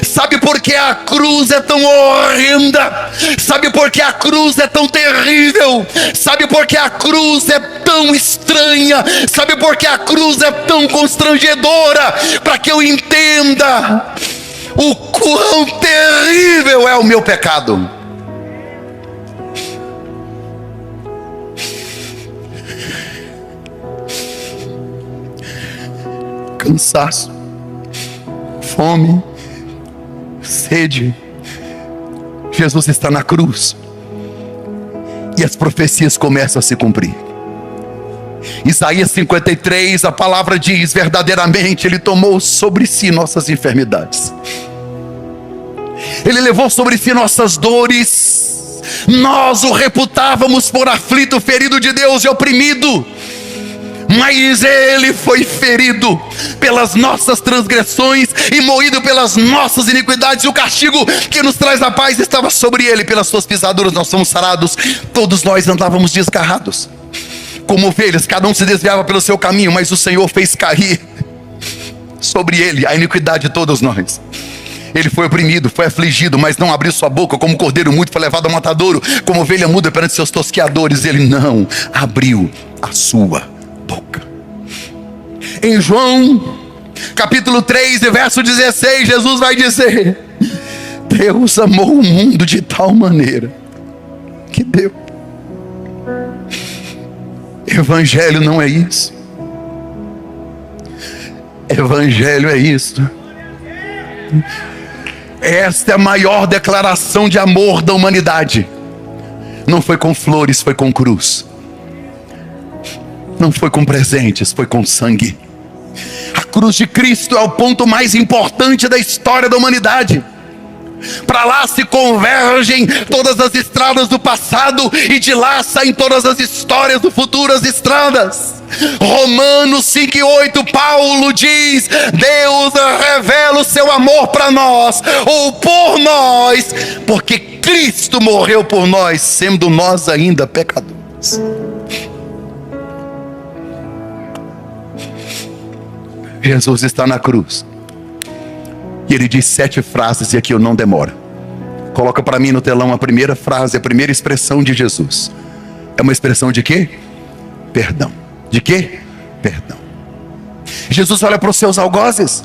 Speaker 1: Sabe por que a cruz é tão horrenda? Sabe por que a cruz é tão terrível? Sabe por que a cruz é tão estranha? Sabe por que a cruz é tão constrangedora? Para que eu entenda o quão terrível é o meu pecado. Cansaço, fome, sede. Jesus está na cruz e as profecias começam a se cumprir. Isaías 53, a palavra diz, verdadeiramente ele tomou sobre si nossas enfermidades, ele levou sobre si nossas dores, nós o reputávamos por aflito, ferido de Deus e oprimido, mas ele foi ferido pelas nossas transgressões e moído pelas nossas iniquidades, e o castigo que nos traz a paz estava sobre ele, pelas suas pisaduras nós fomos sarados. Todos nós andávamos desgarrados como ovelhas, cada um se desviava pelo seu caminho, mas o Senhor fez cair sobre ele a iniquidade de todos nós. Ele foi oprimido, foi afligido, mas não abriu sua boca. Como cordeiro mudo foi levado ao matadouro, como ovelha muda perante seus tosqueadores, ele não abriu a sua boca. Em João capítulo 3, verso 16, Jesus vai dizer: Deus amou o mundo de tal maneira que deu. Evangelho não é isso. Evangelho é isso. Esta é a maior declaração de amor da humanidade. Não foi com flores, foi com cruz. Não foi com presentes, foi com sangue. A cruz de Cristo é o ponto mais importante da história da humanidade. Para lá se convergem todas as estradas do passado, e de lá saem todas as histórias do futuro, as estradas. Romanos 5:8, Paulo diz: Deus revela o seu amor para nós, ou por nós, porque Cristo morreu por nós, sendo nós ainda pecadores. Jesus está na cruz. E ele diz 7 frases, e aqui eu não demoro. Coloca para mim no telão a primeira frase, a primeira expressão de Jesus. É uma expressão de quê? Perdão. De quê? Perdão. Jesus olha para os seus algozes.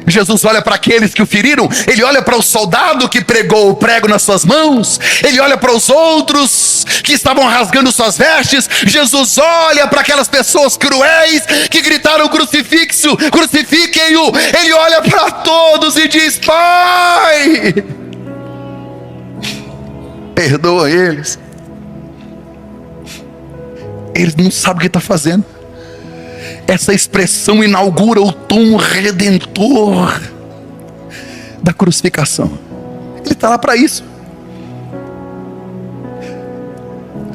Speaker 1: Jesus olha para aqueles que o feriram. Ele olha para o soldado que pregou o prego nas suas mãos. Ele olha para os outros que estavam rasgando suas vestes. Jesus olha para aquelas pessoas cruéis que gritaram: crucifiquem-o. Ele olha para todos e diz: Pai, perdoa eles. Eles não sabem o que está fazendo. Essa expressão inaugura o tom redentor da crucificação. Ele está lá para isso.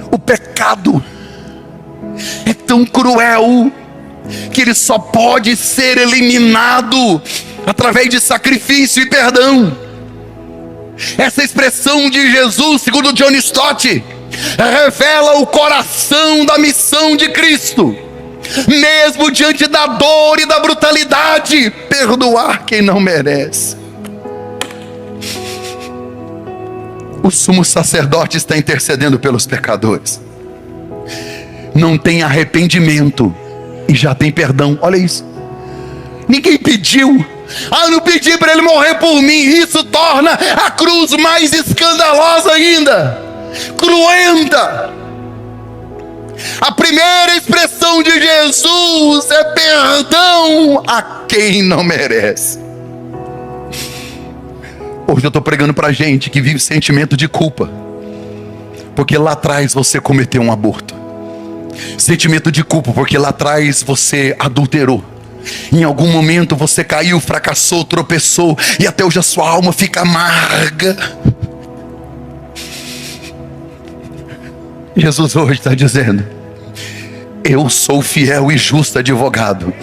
Speaker 1: O pecado é tão cruel que ele só pode ser eliminado através de sacrifício e perdão. Essa expressão de Jesus, segundo John Stott, revela o coração da missão de Cristo. Mesmo diante da dor e da brutalidade, perdoar quem não merece. O sumo sacerdote está intercedendo pelos pecadores. Não tem arrependimento e já tem perdão. Olha isso. Ninguém pediu. Não pedi para ele morrer por mim. Isso torna a cruz mais escandalosa ainda, cruenta. A primeira expressão de Jesus é perdão a quem não merece. Hoje eu estou pregando para gente que vive sentimento de culpa, porque lá atrás você cometeu um aborto. Sentimento de culpa porque lá atrás você adulterou. Em algum momento você caiu, fracassou, tropeçou, e até hoje a sua alma fica amarga. Jesus hoje está dizendo: eu sou fiel e justo advogado.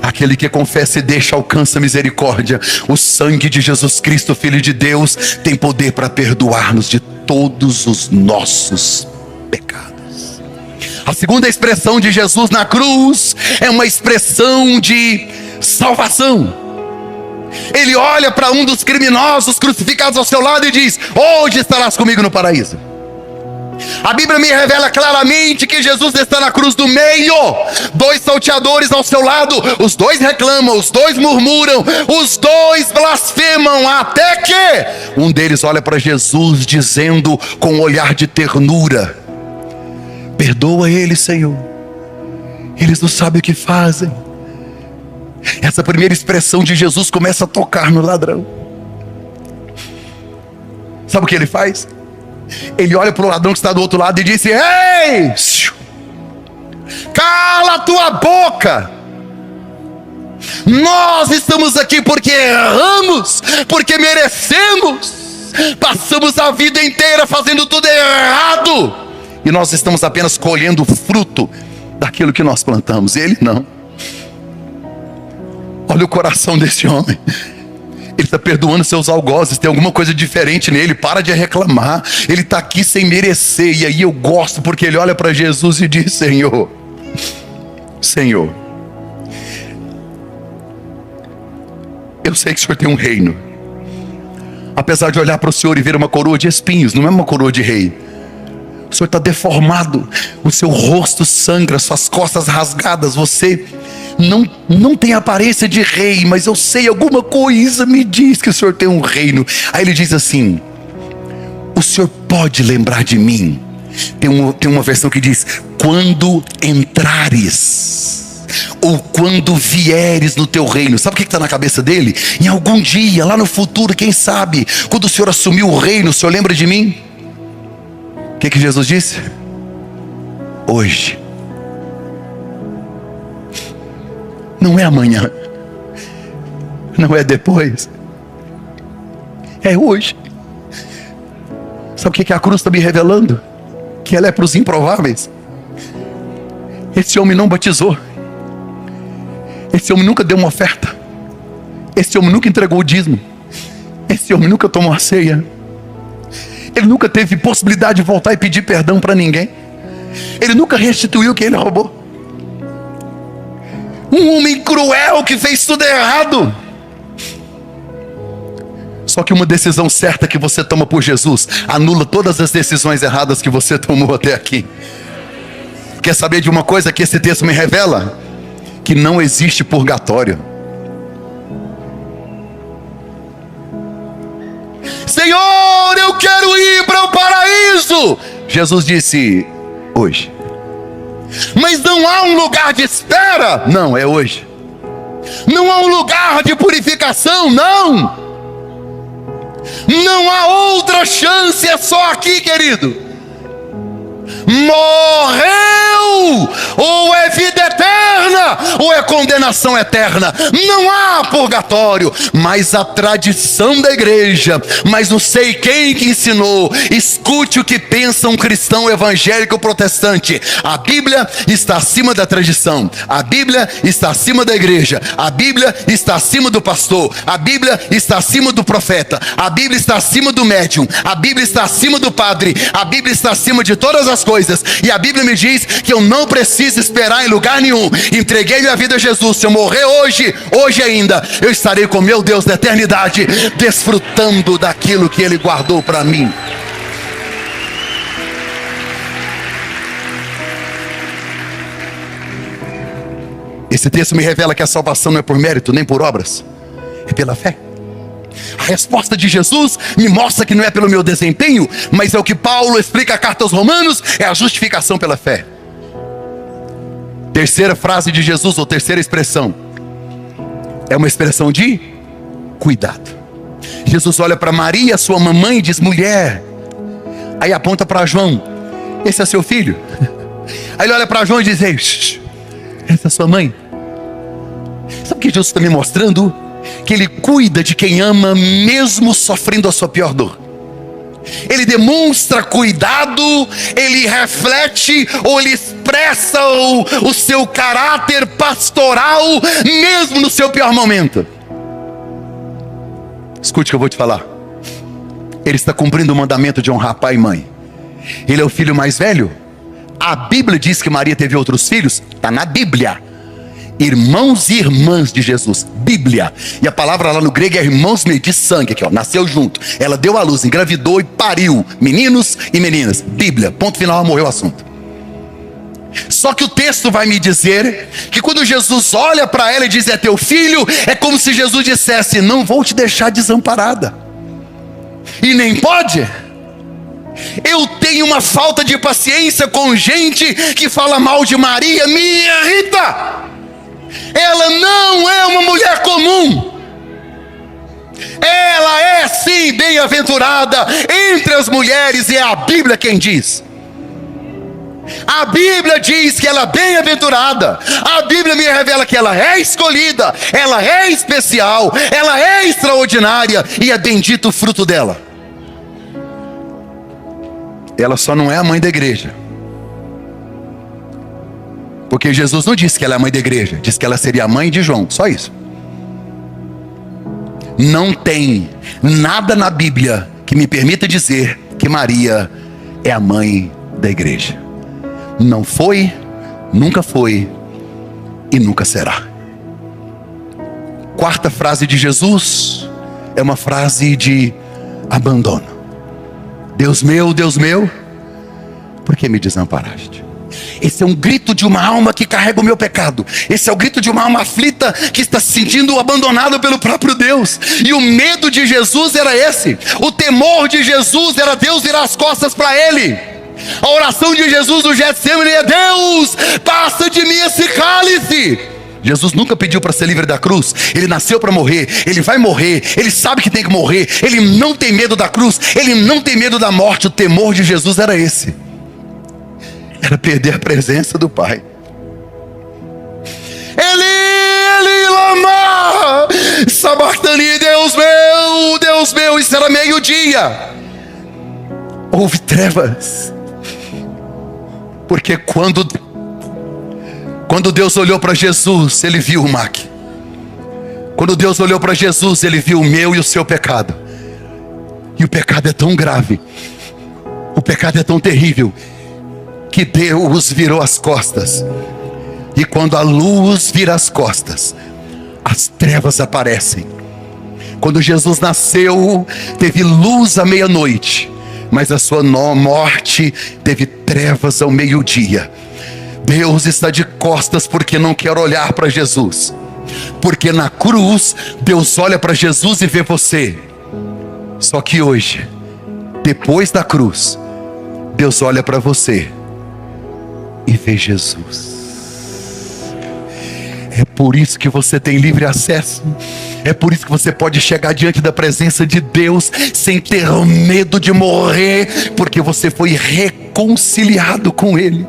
Speaker 1: Aquele que confessa e deixa alcança misericórdia. O sangue de Jesus Cristo, Filho de Deus, tem poder para perdoar-nos de todos os nossos pecados. A segunda expressão de Jesus na cruz é uma expressão de salvação. Ele olha para um dos criminosos crucificados ao seu lado e diz: hoje estarás comigo no paraíso. A Bíblia me revela claramente que Jesus está na cruz do meio. 2 salteadores ao seu lado. Os 2 reclamam, os 2 murmuram, os 2 blasfemam, até que um deles olha para Jesus dizendo com um olhar de ternura: perdoa eles, Senhor, eles não sabem o que fazem. Essa primeira expressão de Jesus começa a tocar no ladrão. Sabe o que ele faz? Ele olha para o ladrão que está do outro lado e diz: ei, cala a tua boca. Nós estamos aqui porque erramos, porque merecemos. Passamos a vida inteira fazendo tudo errado, e nós estamos apenas colhendo o fruto daquilo que nós plantamos. E ele não. Olha o coração desse homem. Ele está perdoando seus algozes. Tem alguma coisa diferente nele. Para de reclamar. Ele está aqui sem merecer. E aí eu gosto porque ele olha para Jesus e diz: Senhor, eu sei que o Senhor tem um reino. Apesar de olhar para o Senhor e ver uma coroa de espinhos, não é uma coroa de rei. O Senhor está deformado, o seu rosto sangra, suas costas rasgadas, você não tem aparência de rei, mas eu sei, alguma coisa me diz que o Senhor tem um reino. Aí ele diz assim: o Senhor pode lembrar de mim. Tem uma versão que diz: quando entrares, ou quando vieres no teu reino. Sabe o que está na cabeça dele? Em algum dia, lá no futuro, quem sabe, quando o Senhor assumiu o reino, o Senhor lembra de mim? O que Jesus disse? Hoje. Não é amanhã, não é depois, é hoje. Sabe o que a cruz está me revelando? Que ela é para os improváveis. Esse homem não batizou, esse homem nunca deu uma oferta, esse homem nunca entregou o dízimo, esse homem nunca tomou a ceia, ele nunca teve possibilidade de voltar e pedir perdão para ninguém, ele nunca restituiu o que ele roubou. Um homem cruel que fez tudo errado. Só que uma decisão certa que você toma por Jesus anula todas as decisões erradas que você tomou até aqui. Quer saber de uma coisa que esse texto me revela? Que não existe purgatório. Senhor, eu quero ir para o paraíso. Jesus disse: hoje. Mas não há um lugar de espera? Não, é hoje. Não há um lugar de purificação? Não. Não há outra chance, é só aqui, querido. Morreu, ou é vida eterna, ou é condenação eterna. Não há purgatório. Mas a tradição da igreja, mas não sei quem que ensinou, escute o que pensa um cristão evangélico protestante: a Bíblia está acima da tradição, a Bíblia está acima da igreja, a Bíblia está acima do pastor, a Bíblia está acima do profeta, a Bíblia está acima do médium, a Bíblia está acima do padre, a Bíblia está acima de todas as coisas. E a Bíblia me diz que eu não preciso esperar em lugar nenhum. Entreguei minha vida a Jesus. Se eu morrer hoje ainda, eu estarei com meu Deus na eternidade, desfrutando daquilo que Ele guardou para mim. Esse texto me revela que a salvação não é por mérito nem por obras, é pela fé. A resposta de Jesus me mostra que não é pelo meu desempenho, mas é o que Paulo explica a carta aos Romanos: é a justificação pela fé. Terceira frase de Jesus, ou terceira expressão, é uma expressão de cuidado. Jesus olha para Maria, sua mamãe, e diz: mulher. Aí aponta para João: esse é seu filho. Aí ele olha para João e diz: ei, essa é sua mãe. Sabe o que Jesus está me mostrando? Que Ele cuida de quem ama, mesmo sofrendo a sua pior dor. Ele demonstra cuidado, Ele reflete ou Ele expressa o seu caráter pastoral, mesmo no seu pior momento. Escute o que eu vou te falar. Ele está cumprindo o mandamento de honrar pai e mãe. Ele é o filho mais velho. A Bíblia diz que Maria teve outros filhos. Está na Bíblia. Irmãos e irmãs de Jesus, Bíblia. E a palavra lá no grego é irmãos de sangue, aqui ó, nasceu junto. Ela deu à luz, engravidou e pariu meninos e meninas. Bíblia, ponto final, morreu o assunto. Só que o texto vai me dizer que quando Jesus olha para ela e diz: é teu filho, é como se Jesus dissesse: não vou te deixar desamparada. E nem pode. Eu tenho uma falta de paciência com gente que fala mal de Maria, me irrita. Ela não é uma mulher comum. Ela é sim bem-aventurada entre as mulheres, e é a Bíblia quem diz. A Bíblia diz que ela é bem-aventurada. A Bíblia me revela que ela é escolhida, ela é especial, ela é extraordinária, e é bendito o fruto dela. Ela só não é a mãe da igreja, porque Jesus não disse que ela é a mãe da igreja, disse que ela seria a mãe de João, só isso. Não tem nada na Bíblia que me permita dizer que Maria é a mãe da igreja. Não foi, nunca foi e nunca será. quarta frase de Jesus é uma frase de abandono. Deus meu, por que me desamparaste? Esse é um grito de uma alma que carrega o meu pecado. Esse é o grito de uma alma aflita que está se sentindo abandonada pelo próprio Deus. E o medo de Jesus era esse. O temor de Jesus era Deus virar as costas para ele. A oração de Jesus no Getsemane é: Deus, passa de mim esse cálice. Jesus nunca pediu para ser livre da cruz. Ele nasceu para morrer, ele vai morrer, ele sabe que tem que morrer. Ele não tem medo da cruz, ele não tem medo da morte. O temor de Jesus era esse. Era perder a presença do Pai. Eli, lama sabachthani, Deus meu, isso era meio-dia. Houve trevas. Porque quando Deus olhou para Jesus, ele viu o Mac. Quando Deus olhou para Jesus, ele viu o meu e o seu pecado. E o pecado é tão grave, o pecado é tão terrível, que Deus virou as costas. E quando a luz vira as costas, as trevas aparecem. Quando Jesus nasceu, teve luz à meia-noite, mas a sua morte teve trevas ao meio-dia. Deus está de costas porque não quer olhar para Jesus. Porque na cruz, Deus olha para Jesus e vê você. Só que hoje, depois da cruz, Deus olha para você e vê Jesus. É por isso que você tem livre acesso. É por isso que você pode chegar diante da presença de Deus sem ter medo de morrer, porque você foi reconciliado com Ele.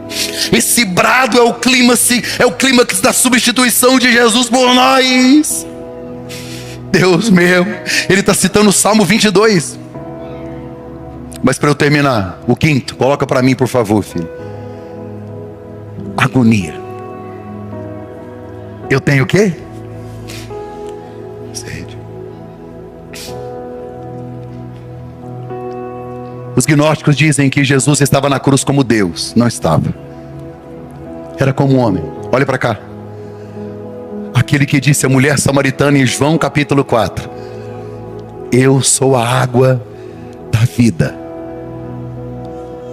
Speaker 1: Esse brado é o clímax da substituição de Jesus por nós. Deus meu, ele está citando o Salmo 22. Mas para eu terminar, o quinto, coloca para mim por favor, filho. Agonia. Eu tenho o quê? Sede. Os gnósticos dizem que Jesus estava na cruz como Deus. Não estava. Era como um homem. Olha para cá. Aquele que disse a mulher samaritana em João capítulo 4: eu sou a água da vida.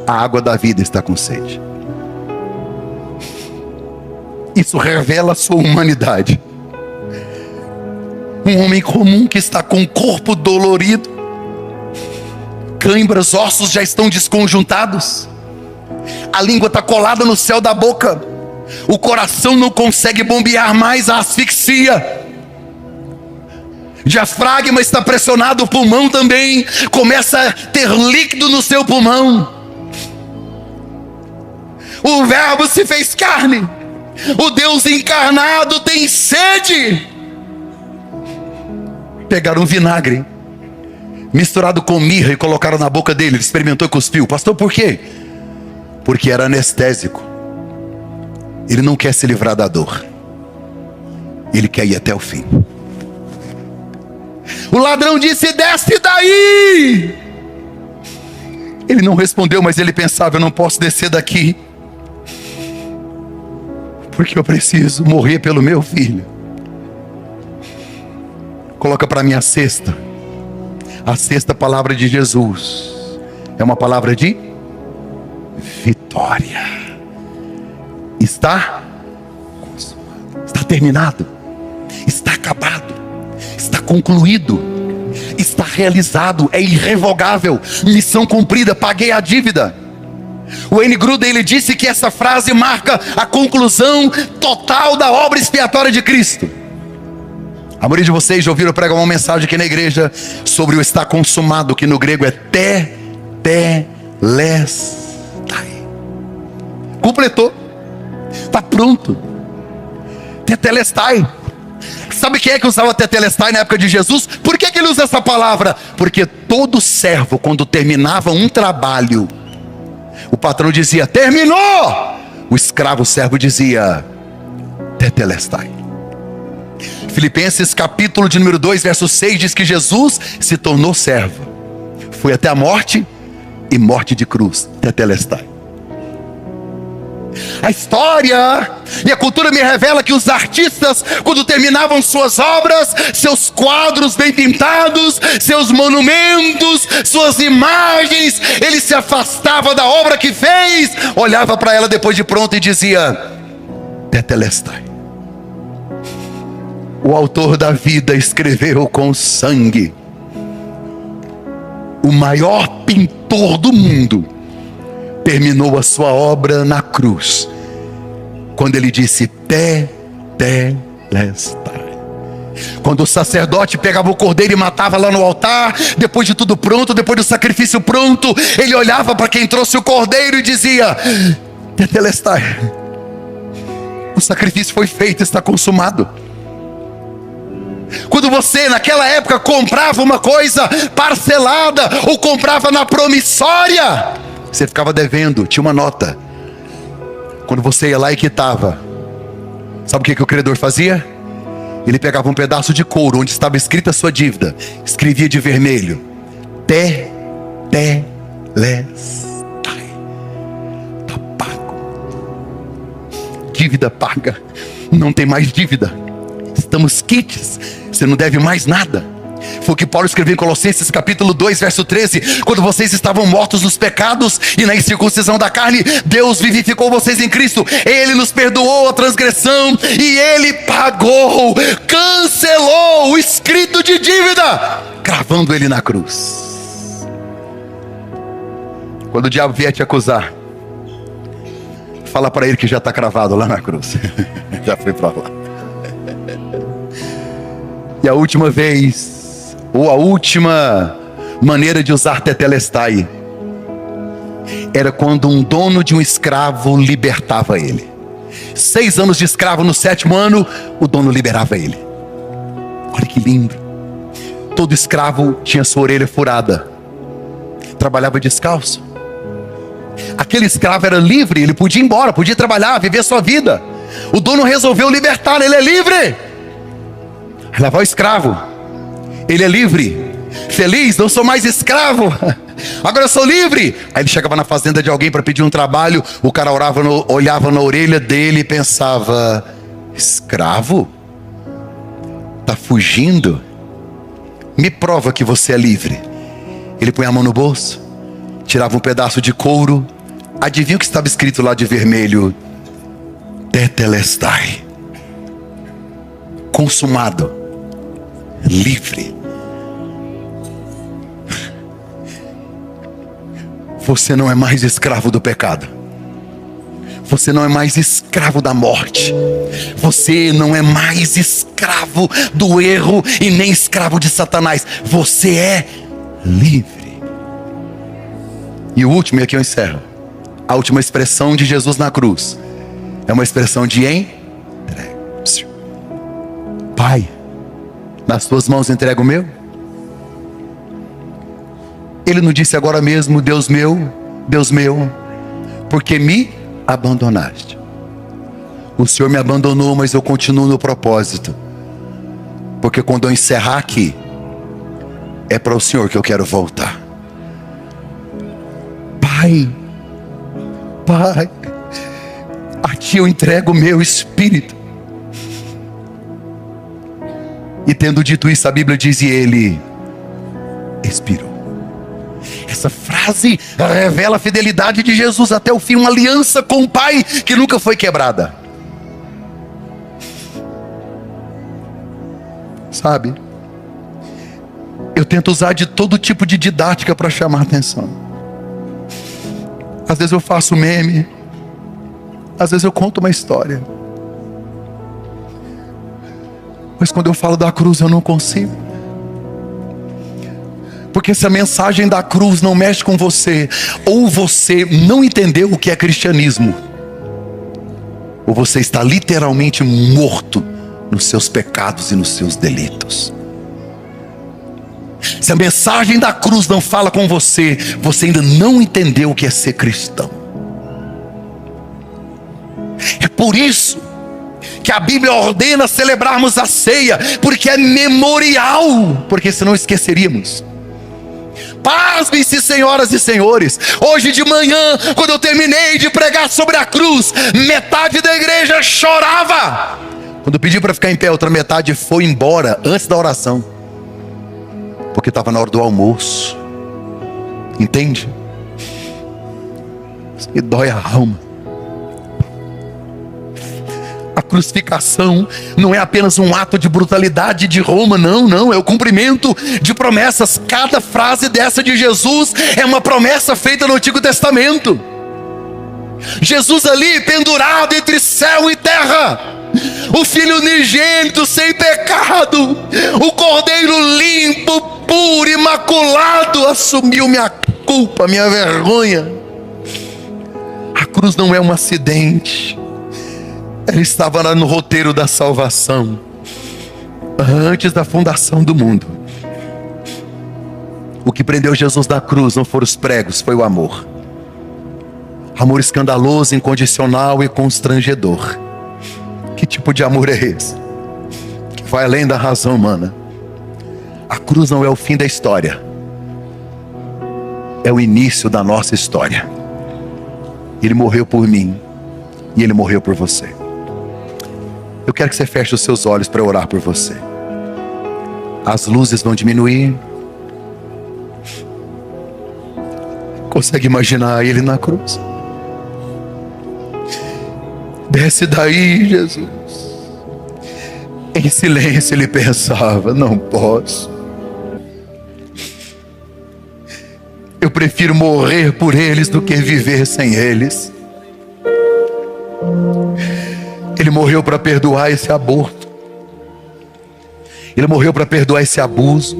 Speaker 1: A água da vida está com sede. Isso revela a sua humanidade. Um homem comum que está com o corpo dolorido, câimbras, ossos já estão desconjuntados, a língua está colada no céu da boca, o coração não consegue bombear mais, a asfixia, diafragma está pressionado, o pulmão também começa a ter líquido no seu pulmão. O Verbo se fez carne, o Deus encarnado tem sede. Pegaram um vinagre misturado com mirra e colocaram na boca dele. Ele experimentou e cuspiu. Pastor, por quê? Porque era anestésico. Ele não quer se livrar da dor, ele quer ir até o fim. O ladrão disse: desce daí. Ele não respondeu, mas ele pensava: eu não posso descer daqui, porque eu preciso morrer pelo meu filho. Coloca para mim a sexta palavra de Jesus. É uma palavra de vitória. Está consumado, está terminado, está acabado, está concluído, está realizado, é irrevogável, missão cumprida, paguei a dívida. O Wayne Grudem, ele disse que essa frase marca a conclusão total da obra expiatória de Cristo. A maioria de vocês já ouviram pregar uma mensagem aqui na igreja sobre o está consumado, que no grego é tetelestai. Completou, está pronto. Tetelestai. Sabe quem é que usava tetelestai na época de Jesus? Por que ele usa essa palavra? Porque todo servo, quando terminava um trabalho, o patrão dizia: terminou. O escravo, o servo, dizia: tetelestai. Filipenses capítulo de número 2, verso 6 diz que Jesus se tornou servo, foi até a morte, e morte de cruz, tetelestai. A história e a cultura me revela que os artistas, quando terminavam suas obras, seus quadros bem pintados, seus monumentos, suas imagens, ele se afastava da obra que fez, olhava para ela depois de pronto e dizia: Tetelestai. O autor da vida escreveu com sangue. O maior pintor do mundo terminou a sua obra na cruz, quando ele disse Tetelestai. Quando o sacerdote pegava o cordeiro e matava lá no altar, depois de tudo pronto, depois do sacrifício pronto, ele olhava para quem trouxe o cordeiro e dizia: Tetelestai. O sacrifício foi feito, está consumado. Quando você naquela época comprava uma coisa parcelada ou comprava na promissória, você ficava devendo, tinha uma nota. Quando você ia lá e quitava, sabe o que o credor fazia? Ele pegava um pedaço de couro onde estava escrita a sua dívida, escrevia de vermelho: Tetelestai. Está pago. Dívida paga. Não tem mais dívida. Estamos quites. Você não deve mais nada. Foi o que Paulo escreveu em Colossenses capítulo 2, verso 13. Quando vocês estavam mortos nos pecados e na incircuncisão da carne, Deus vivificou vocês em Cristo. Ele nos perdoou a transgressão e Ele pagou, cancelou o escrito de dívida, cravando Ele na cruz. Quando o diabo vier te acusar, fala para ele que já está cravado lá na cruz. Já foi para lá. E a última vez, ou a última maneira de usar Tetelestai, era quando um dono de um escravo libertava ele. 6 anos de escravo, no 7º ano, o dono liberava ele. Olha que lindo. Todo escravo tinha sua orelha furada, trabalhava descalço. Aquele escravo era livre, ele podia ir embora, podia trabalhar, viver sua vida. O dono resolveu libertar, ele é livre. Lá vai o escravo, ele é livre, feliz, não sou mais escravo, agora eu sou livre. Aí ele chegava na fazenda de alguém para pedir um trabalho, o cara olhava na orelha dele e pensava: escravo? Tá fugindo? Me prova que você é livre. Ele põe a mão no bolso, tirava um pedaço de couro, adivinha o que estava escrito lá de vermelho? Tetelestai. Consumado. Livre. Você não é mais escravo do pecado. Você não é mais escravo da morte. Você não é mais escravo do erro e nem escravo de Satanás. Você é livre. E o último, e aqui eu encerro, a última expressão de Jesus na cruz é uma expressão de entrega. Pai, nas tuas mãos entrego o meu. Ele não disse agora mesmo: Deus meu, porque me abandonaste. O Senhor me abandonou, mas eu continuo no propósito, porque quando eu encerrar aqui, é para o Senhor que eu quero voltar. Pai, a Ti eu entrego o meu espírito. E tendo dito isso, a Bíblia diz: e ele expirou. Essa frase revela a fidelidade de Jesus até o fim, uma aliança com o Pai que nunca foi quebrada. Sabe, eu tento usar de todo tipo de didática para chamar a atenção. Às vezes eu faço meme, às vezes eu conto uma história, mas quando eu falo da cruz eu não consigo. Porque se a mensagem da cruz não mexe com você, ou você não entendeu o que é cristianismo, ou você está literalmente morto nos seus pecados e nos seus delitos. Se a mensagem da cruz não fala com você, você ainda não entendeu o que é ser cristão. É por isso que a Bíblia ordena celebrarmos a ceia, porque é memorial, porque senão esqueceríamos. Pasmem-se, senhoras e senhores, hoje de manhã, quando eu terminei de pregar sobre a cruz, metade da igreja chorava. Quando eu pedi para ficar em pé, outra metade foi embora antes da oração, porque estava na hora do almoço. Entende? Isso me dói a alma. A crucificação não é apenas um ato de brutalidade de Roma, não, é o cumprimento de promessas. Cada frase dessa de Jesus é uma promessa feita no Antigo Testamento. Jesus ali pendurado entre céu e terra, o Filho unigênito sem pecado, o Cordeiro limpo, puro, imaculado, assumiu minha culpa, minha vergonha. A cruz não é um acidente, ela estava lá no roteiro da salvação, antes da fundação do mundo. O que prendeu Jesus na cruz não foram os pregos, foi o amor. Amor escandaloso, incondicional e constrangedor. Que tipo de amor é esse? Que vai além da razão humana. A cruz não é o fim da história, é o início da nossa história. Ele morreu por mim e Ele morreu por você. Eu quero que você feche os seus olhos para orar por você. As luzes vão diminuir. Consegue imaginar Ele na cruz? Desce daí, Jesus. Em silêncio Ele pensava: não posso. Eu prefiro morrer por eles do que viver sem eles. Ele morreu para perdoar esse aborto. Ele morreu para perdoar esse abuso.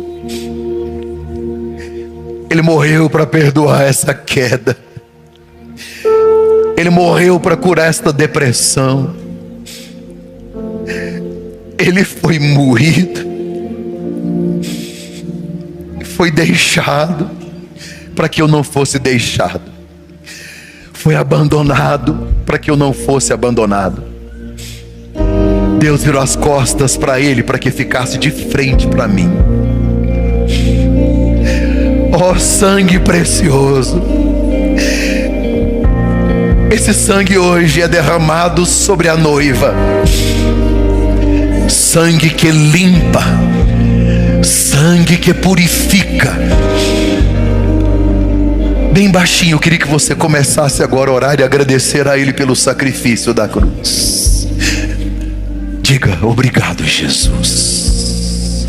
Speaker 1: Ele morreu para perdoar essa queda. Ele morreu para curar esta depressão. Ele foi moído, foi deixado para que eu não fosse deixado, foi abandonado para que eu não fosse abandonado. Deus virou as costas para Ele para que ficasse de frente para mim. Ó sangue precioso, esse sangue hoje é derramado sobre a noiva. Sangue que limpa, sangue que purifica. Bem baixinho, eu queria que você começasse agora a orar e agradecer a Ele pelo sacrifício da cruz. Diga: obrigado, Jesus.